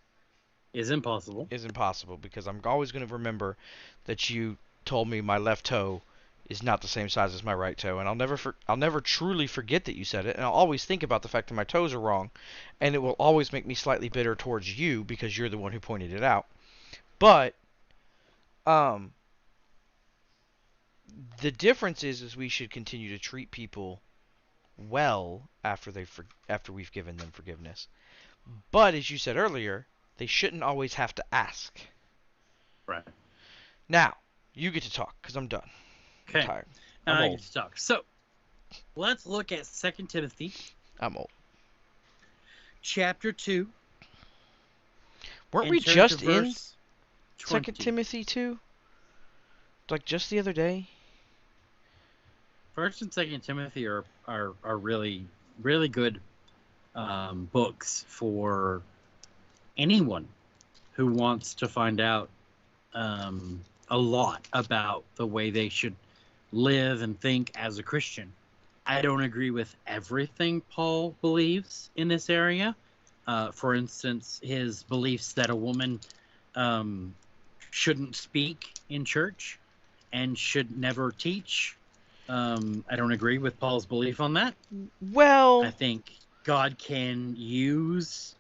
A: Is impossible.
B: is impossible because I'm always going to remember that you told me my left toe is not the same size as my right toe, and I'll never truly forget that you said it, and I'll always think about the fact that my toes are wrong, and it will always make me slightly bitter towards you because you're the one who pointed it out. But um the difference is we should continue to treat people well after we've given them forgiveness. But as you said earlier, they shouldn't always have to ask.
A: Right.
B: Now, you get to talk because I'm done. I'm
A: Okay.
B: tired.
A: Now
B: I'm
A: I
B: old.
A: get to talk. So let's look at 2 Timothy
B: I'm old.
A: chapter 2
B: Weren't we
A: and turn to
B: just in
A: verse
B: 2
A: 20.
B: Timothy 2? Like just the other day?
A: First and Second Timothy are really really good books for anyone who wants to find out a lot about the way they should live and think as a Christian. I don't agree with everything Paul believes in this area. For instance, his beliefs that a woman um, shouldn't speak in church and should never teach. I don't agree with Paul's belief on that. I
B: Well,
A: think God can use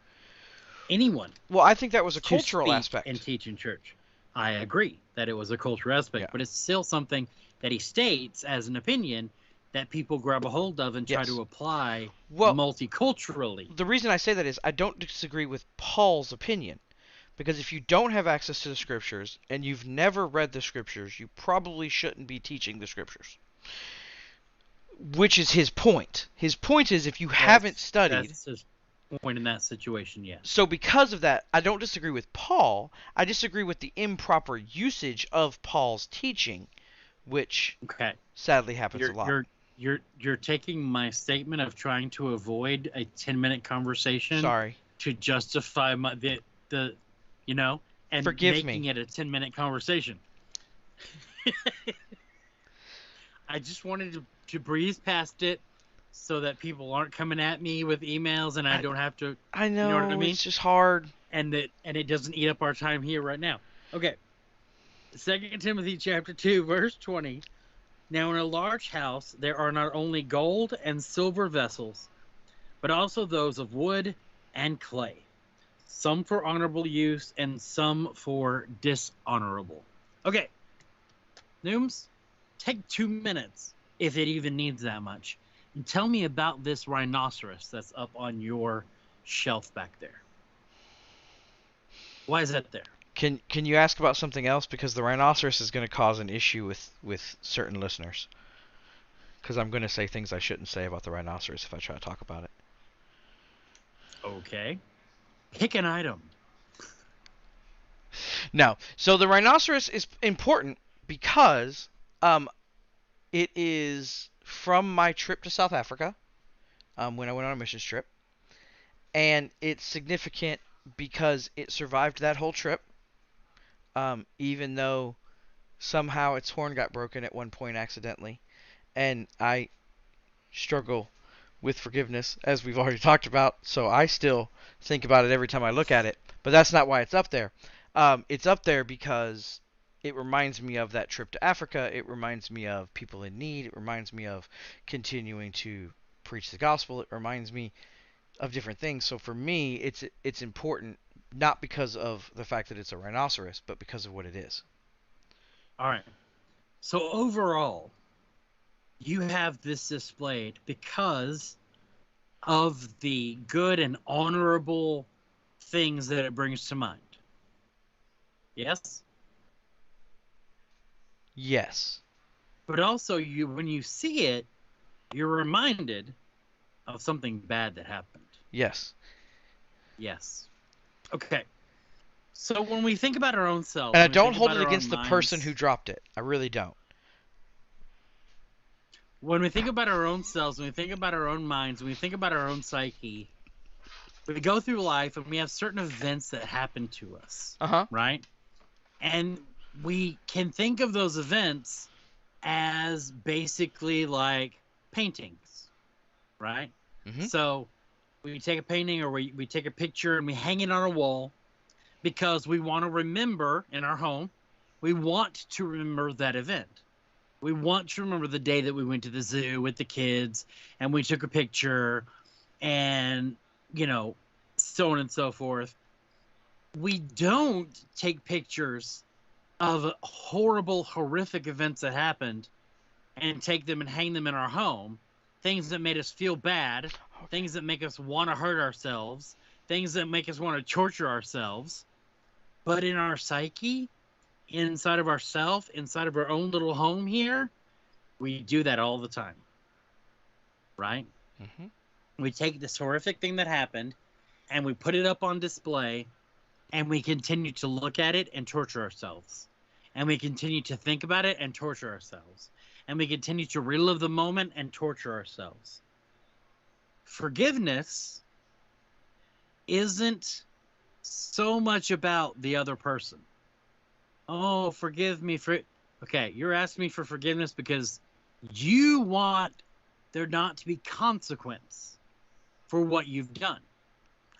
A: anyone
B: Well, I think that was a
A: to
B: cultural
A: speak
B: aspect.
A: and teach in church. I agree that it was a cultural aspect,
B: Yeah.
A: but it's still something that he states as an opinion that people grab a hold of and try
B: Yes.
A: to apply
B: Well,
A: multiculturally.
B: the reason I say that is I don't disagree with Paul's opinion. Because if you don't have access to the scriptures and you've never read the scriptures, you probably shouldn't be teaching the scriptures. Which is his point. His point is if you haven't studied.
A: That's his point in that situation, yes.
B: So because of that, I don't disagree with Paul. I disagree with the improper usage of Paul's teaching, which sadly happens a lot.
A: You're taking my statement of trying to avoid a 10-minute conversation to justify the and
B: Forgive
A: making
B: me.
A: it a 10-minute conversation. I just wanted to breeze past it so that people aren't coming at me with emails and I don't have to.
B: I know,
A: you know what I mean?
B: It's just hard.
A: And it doesn't eat up our time here right now. Okay. 2 Timothy chapter 2, verse 20. Now in a large house there are not only gold and silver vessels, but also those of wood and clay, some for honorable use and some for dishonorable. Okay. Nooms, take 2 minutes, if it even needs that much, and tell me about this rhinoceros that's up on your shelf back there. Why is that there?
B: Can you ask about something else? Because the rhinoceros is going to cause an issue with certain listeners. Because I'm going to say things I shouldn't say about the rhinoceros if I try to talk about it.
A: Okay. Pick an item.
B: No. So the rhinoceros is important because it is from my trip to South Africa when I went on a missions trip. And it's significant because it survived that whole trip. Even though somehow its horn got broken at one point accidentally. And I struggle with forgiveness, as we've already talked about, so I still think about it every time I look at it. But that's not why it's up there. It's up there because it reminds me of that trip to Africa. It reminds me of people in need. It reminds me of continuing to preach the gospel. It reminds me of different things. So for me, it's important, not because of the fact that it's a rhinoceros, but because of what it is.
A: All right. So overall, you have this displayed because of the good and honorable things that it brings to mind. Yes?
B: Yes.
A: But also, when you see it, you're reminded of something bad that happened.
B: Yes.
A: Yes. Okay. So when we think about our own selves...
B: And I don't hold it against the person who dropped it. I really don't.
A: When we think about our own selves, when we think about our own minds, when we think about our own psyche, we go through life and we have certain events that happen to us. Right? And we can think of those events as basically like paintings. Right?
B: Mm-hmm.
A: So we take a painting or we take a picture and we hang it on a wall because we want to remember in our home. We want to remember that event. We want to remember the day that we went to the zoo with the kids and we took a picture and, so on and so forth. We don't take pictures of horrible, horrific events that happened and take them and hang them in our home. Things that made us feel bad, things that make us want to hurt ourselves, things that make us want to torture ourselves. But in our psyche, inside of ourself, inside of our own little home here, we do that all the time. Right?
B: Mm-hmm.
A: We take this horrific thing that happened and we put it up on display and we continue to look at it and torture ourselves. And we continue to think about it and torture ourselves. And we continue to relive the moment and torture ourselves. Forgiveness isn't so much about the other person. Oh, forgive me for... Okay, you're asking me for forgiveness because you want there not to be consequence for what you've done.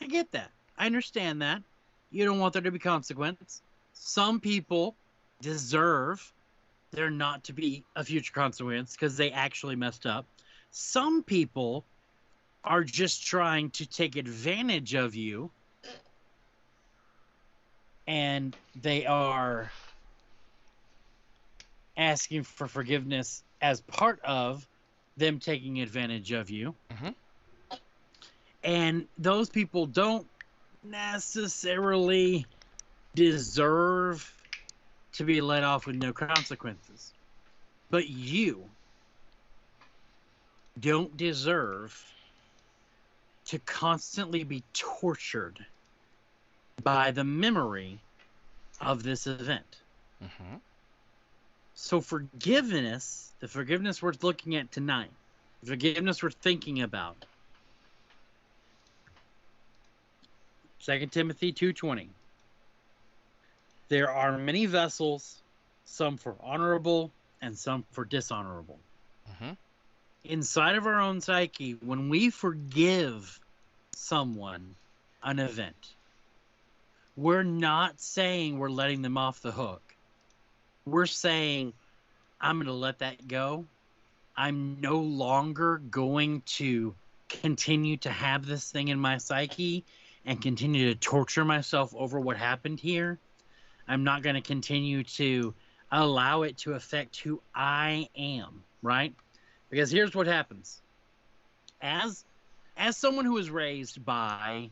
A: I get that. I understand that. You don't want there to be consequence. Some people deserve there not to be a future consequence because they actually messed up. Some people are just trying to take advantage of you and they are asking for forgiveness as part of them taking advantage of you.
B: Mm-hmm.
A: And those people don't necessarily deserve to be let off with no consequences. But you don't deserve to constantly be tortured by the memory of this event.
B: Mm-hmm.
A: So forgiveness, the forgiveness we're looking at tonight, the forgiveness we're thinking about, 2 Timothy 2:20. There are many vessels, some for honorable and some for dishonorable.
B: Mm-hmm.
A: Inside of our own psyche, when we forgive someone an event, we're not saying we're letting them off the hook. We're saying, I'm going to let that go. I'm no longer going to continue to have this thing in my psyche and continue to torture myself over what happened here. I'm not going to continue to allow it to affect who I am, right? Because here's what happens. As someone who was raised by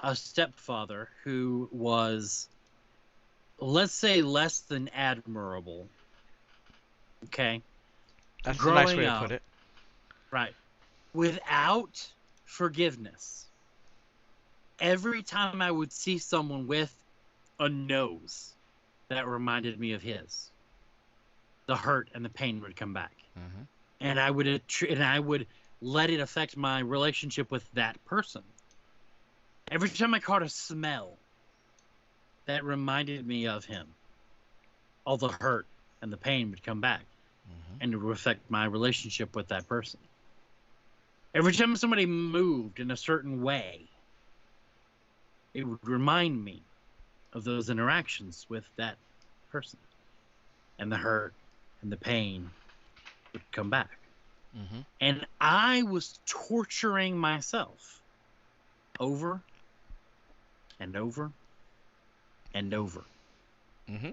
A: a stepfather who was, let's say, less than admirable, okay?
B: That's a nice way
A: Growing
B: to
A: up,
B: put it.
A: right, without forgiveness, every time I would see someone with a nose that reminded me of his, the hurt and the pain would come back.
B: Mm-hmm.
A: And I would let it affect my relationship with that person. Every time I caught a smell that reminded me of him, all the hurt and the pain would come back,
B: Mm-hmm.
A: and it would affect my relationship with that person. Every time somebody moved in a certain way, it would remind me of those interactions with that person, and the hurt and the pain would come back.
B: Mm-hmm.
A: And I was torturing myself over and over and over
B: Mm-hmm.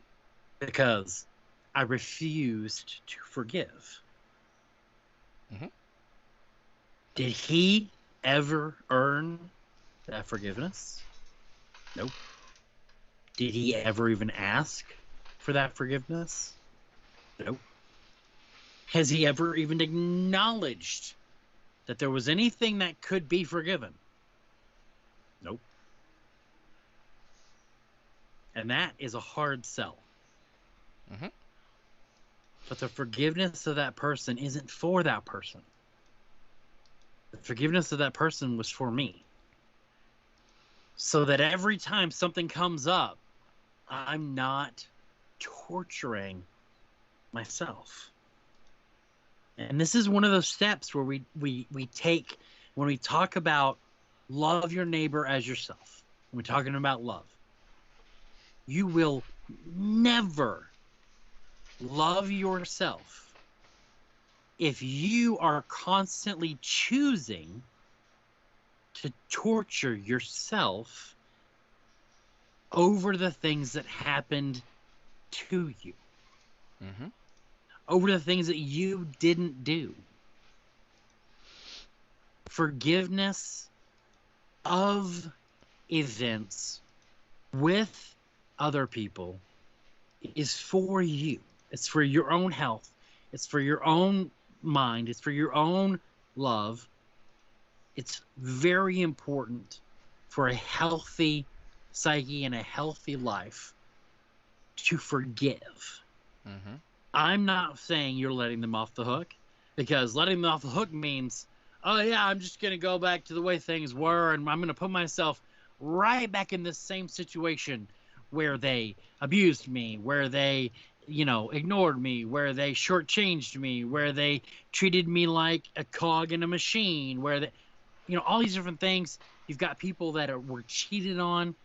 A: because I refused to forgive.
B: Mm-hmm.
A: Did he ever earn that forgiveness? Nope. Did he ever even ask for that forgiveness? Nope. Has he ever even acknowledged that there was anything that could be forgiven? Nope. And that is a hard sell.
B: Mm-hmm.
A: But the forgiveness of that person isn't for that person. The forgiveness of that person was for me. So that every time something comes up, I'm not torturing myself. And this is one of those steps where we take when we talk about love your neighbor as yourself. When we're talking about love. You will never love yourself if you are constantly choosing to torture yourself over the things that happened to you,
B: Mm-hmm.
A: over the things that you didn't do. Forgiveness of events with other people is for you. It's for your own health. It's for your own mind. It's for your own love. It's very important for a healthy psyche and a healthy life to forgive.
B: Mm-hmm.
A: I'm not saying you're letting them off the hook, because letting them off the hook means, oh yeah, I'm just going to go back to the way things were, and I'm going to put myself right back in this same situation where they abused me, where they, ignored me, where they shortchanged me, where they treated me like a cog in a machine, where they, all these different things. You've got people that were cheated on,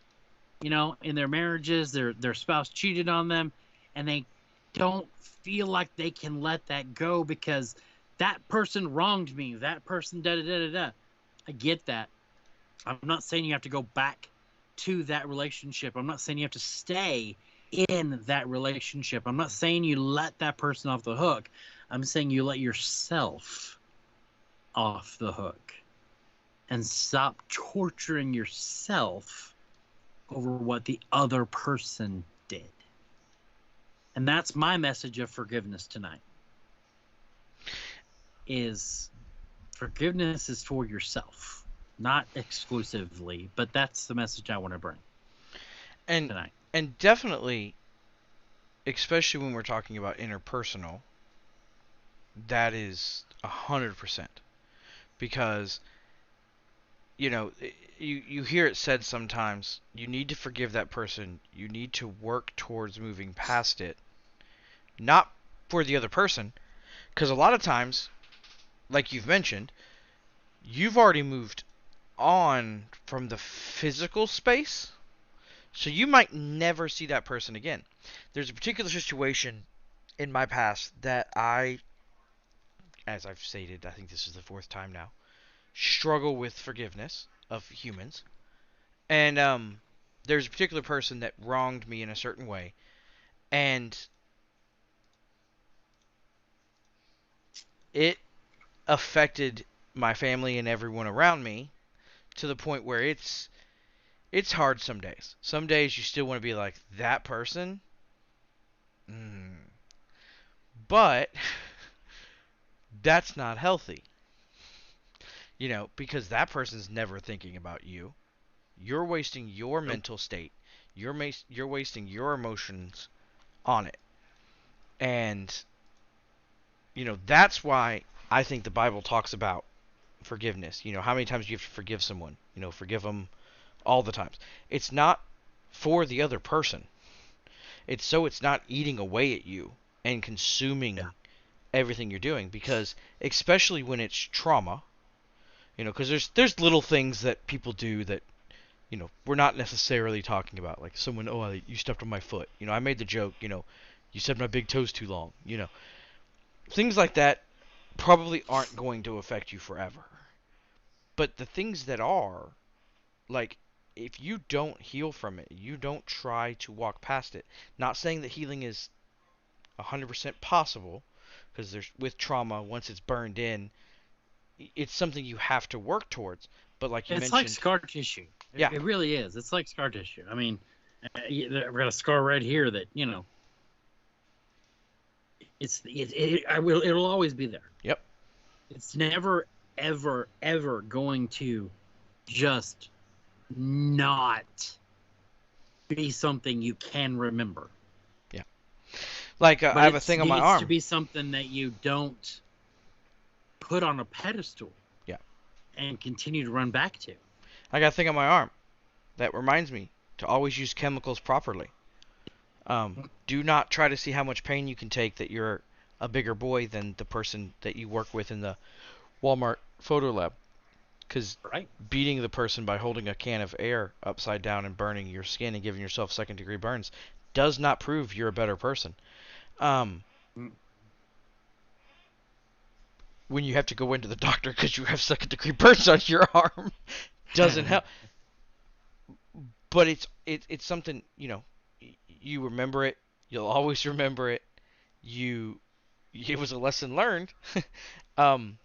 A: in their marriages, their spouse cheated on them, and they don't feel like they can let that go because that person wronged me, that person da da da da da. I get that. I'm not saying you have to go back to that relationship. I'm not saying you have to stay in that relationship. I'm not saying you let that person off the hook. I'm saying you let yourself off the hook and stop torturing yourself over what the other person did. And that's my message of forgiveness tonight. Is forgiveness is for yourself, not exclusively, but that's the message I want to bring tonight.
B: And definitely, especially when we're talking about interpersonal, that is 100%. Because, you know, you hear it said sometimes, you need to forgive that person. You need to work towards moving past it. Not for the other person. Because a lot of times, like you've mentioned, you've already moved on from the physical space. So you might never see that person again. There's a particular situation in my past that I, as I've stated, I think this is the 4th time now, struggle with forgiveness of humans. And there's a particular person that wronged me in a certain way. And it affected my family and everyone around me to the point where it's hard some days. Some days you still want to be like, that person? But that's not healthy. You know, because that person's never thinking about you. You're wasting your mental state. You're wasting your emotions on it. And, you know, that's why I think the Bible talks about forgiveness. You know, how many times do you have to forgive someone? You know, forgive them all the times. It's not for the other person. It's so it's not eating away at you and consuming everything you're doing. Because especially when it's trauma, you know, because there's little things that people do that, you know, we're not necessarily talking about. Like someone, you stepped on my foot. You know, I made the joke, you know, you said my big toe's too long. You know, things like that probably aren't going to affect you forever. But the things that are, like, if you don't heal from it, you don't try to walk past it. Not saying that healing is 100% possible, because there's with trauma, once it's burned in, it's something you have to work towards. But like you mentioned,
A: it's like scar tissue. It really is. It's like scar tissue. I mean, I've got a scar right here that, you know, it'll always be there.
B: Yep.
A: It's never, ever, ever going to just not be something you can remember.
B: Yeah. Like I have a thing on my arm.
A: It needs to be something that you don't put on a pedestal.
B: Yeah.
A: And continue to run back to.
B: I got a thing on my arm that reminds me to always use chemicals properly. Do not try to see how much pain you can take that you're a bigger boy than the person that you work with in the Walmart photo lab. Because beating the person by holding a can of air upside down and burning your skin and giving yourself 2nd-degree burns does not prove you're a better person. When you have to go into the doctor because you have 2nd-degree burns on your arm, doesn't help. But it's something, you know, you remember it. You'll always remember it. It was a lesson learned. And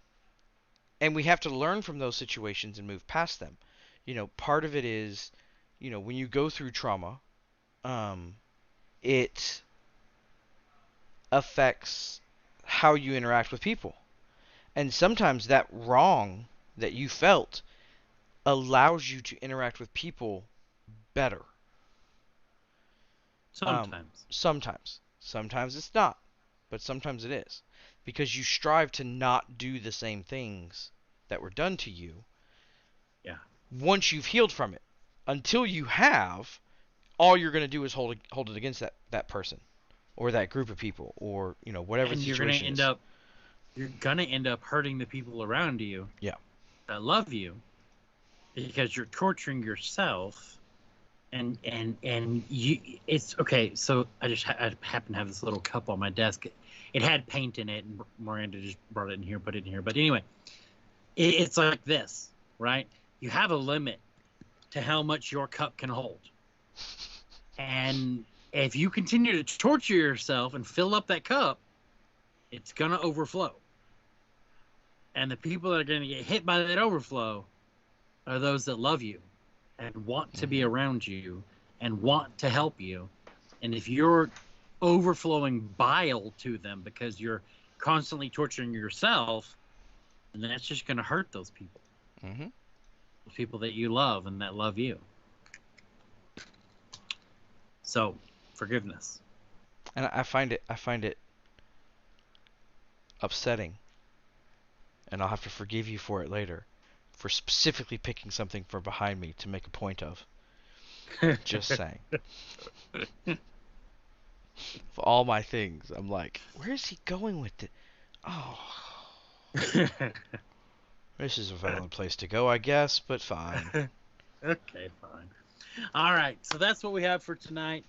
B: we have to learn from those situations and move past them. You know, part of it is, you know, when you go through trauma, it affects how you interact with people. And sometimes that wrong that you felt allows you to interact with people better.
A: Sometimes.
B: Sometimes it's not, but sometimes it is. Because you strive to not do the same things that were done to you.
A: Yeah.
B: Once you've healed from it. Until you have, all you're going to do is hold it against that person or that group of people or, you know, whatever the situation is.
A: You're going to end up hurting the people around you.
B: Yeah.
A: That love you because you're torturing yourself. And you, it's okay. So I happen to have this little cup on my desk. It had paint in it, and Miranda just brought it in here, put it in here. But anyway, it's like this, right? You have a limit to how much your cup can hold. And if you continue to torture yourself and fill up that cup, it's going to overflow. And the people that are going to get hit by that overflow are those that love you and want to be around you and want to help you. And if you're overflowing bile to them because you're constantly torturing yourself, then that's just going to hurt those people.
B: Mm-hmm.
A: Those people that you love and that love you. So, forgiveness.
B: And I find it upsetting, and I'll have to forgive you for it later, for specifically picking something from behind me to make a point of. Just saying. For all my things, I'm like, where is he going with it? Oh. This is a valid place to go, I guess, but fine.
A: Okay, fine. All right, so that's what we have for tonight.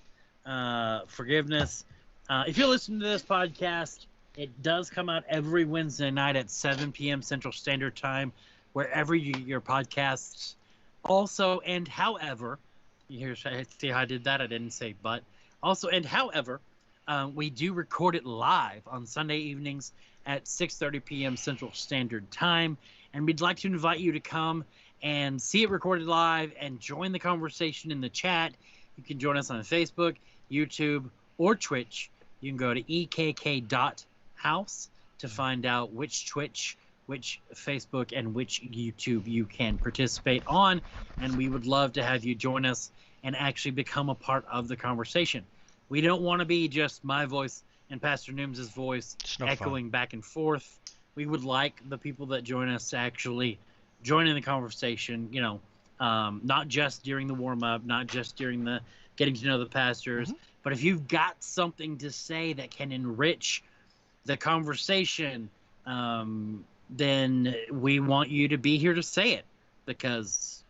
A: Forgiveness. If you listen to this podcast, it does come out every Wednesday night at 7 p.m. Central Standard Time, wherever you get your podcasts. Also, and however, see how I did that? I didn't say but. Also, and however, we do record it live on Sunday evenings at 6:30 p.m. Central Standard Time, and we'd like to invite you to come and see it recorded live and join the conversation in the chat. You can join us on Facebook, YouTube, or Twitch. You can go to ekk.house to find out which Twitch, which Facebook, and which YouTube you can participate on. And we would love to have you join us and actually become a part of the conversation. We don't want to be just my voice and Pastor Nooms' voice echoing back and forth. We would like the people that join us to actually join in the conversation, you know, not just during the warm-up, not just during the getting to know the pastors, but if you've got something to say that can enrich the conversation, then we want you to be here to say it, because,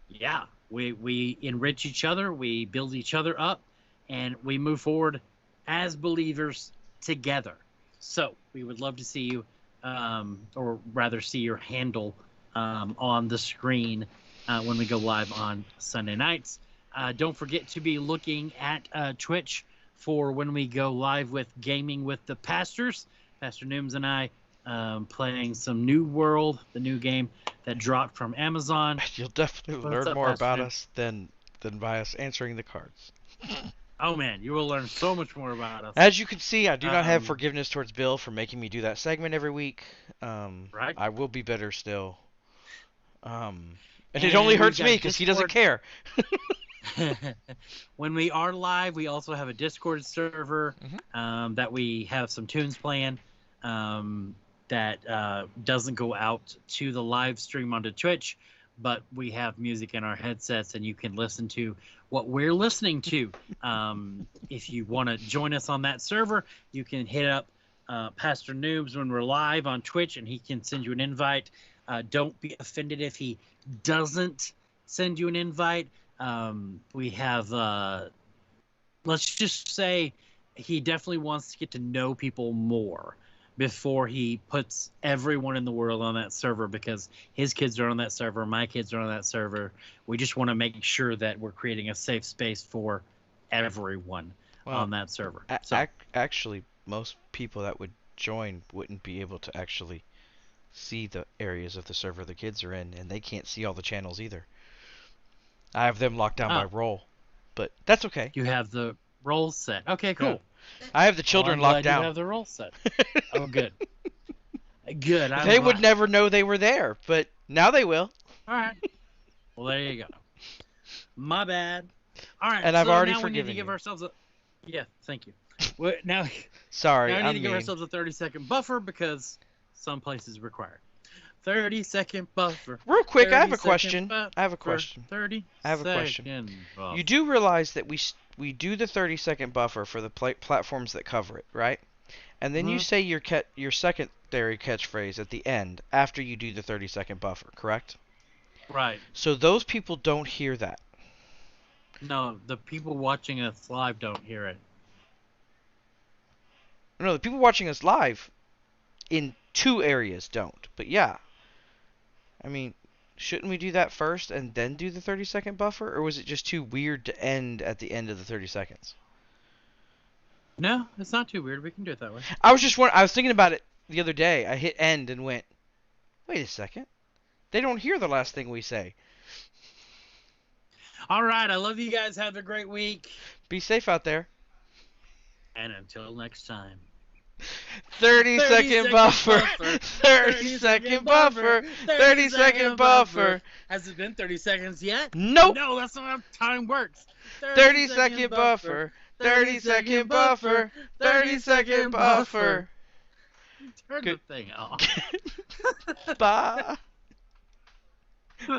A: yeah, we enrich each other, we build each other up, and we move forward as believers together. So we would love to see you, or rather see your handle on the screen when we go live on Sunday nights. Don't forget to be looking at Twitch for when we go live with Gaming with the Pastors. Pastor Nooms and I playing some New World, the new game that dropped from Amazon.
B: You'll definitely learn more about us than by us answering the cards.
A: Oh man, you will learn so much more about us.
B: As you can see, I do not have forgiveness towards Bill for making me do that segment every week.
A: Right?
B: I will be better still. And it only hurts me because he doesn't care.
A: When we are live, we also have a Discord server that we have some tunes playing that doesn't go out to the live stream onto Twitch, but we have music in our headsets and you can listen to what we're listening to. If you want to join us on that server, you can hit up Pastor Noobs when we're live on Twitch and he can send you an invite. Don't be offended if he doesn't send you an invite. We have, let's just say he definitely wants to get to know people more before he puts everyone in the world on that server, because his kids are on that server, my kids are on that server. We just want to make sure that we're creating a safe space for everyone on that server.
B: Actually, most people that would join wouldn't be able to actually see the areas of the server the kids are in, and they can't see all the channels either. I have them locked down by role, but that's okay.
A: You have the role set. Okay, cool.
B: Yeah. I have the children locked down.
A: You have the role set. Oh, good. Good.
B: They would never know they were there, but now they will.
A: All right. Well, there you go. My bad. All right.
B: And I've already
A: now
B: forgiven
A: we need to give ourselves a. Yeah, thank you. Now
B: Sorry,
A: we need to give ourselves a 30-second buffer because some places require it. 30-second buffer.
B: Real quick, I have a question.
A: 30 second buffer.
B: You do realize that we do the 30-second buffer for the platforms that cover it, right? And then you say your secondary catchphrase at the end after you do the 30-second buffer, correct?
A: Right.
B: So those people don't hear that.
A: No, the people watching us live don't hear it.
B: No, the people watching us live in two areas don't. But yeah. I mean, Shouldn't we do that first and then do the 30-second buffer, or was it just too weird to end at the end of the 30 seconds?
A: No, it's not too weird. We can do it that way.
B: I was thinking about it the other day. I hit end and went, wait a second. They don't hear the last thing we say.
A: All right. I love you guys. Have a great week.
B: Be safe out there.
A: And until next time.
B: 30-second buffer. 30-second buffer. 30-second buffer.
A: Has it been 30 seconds yet?
B: Nope.
A: No, that's not how time works.
B: 30-second buffer. 30-second buffer. 30-second buffer.
A: Turn the thing off.
B: Bye.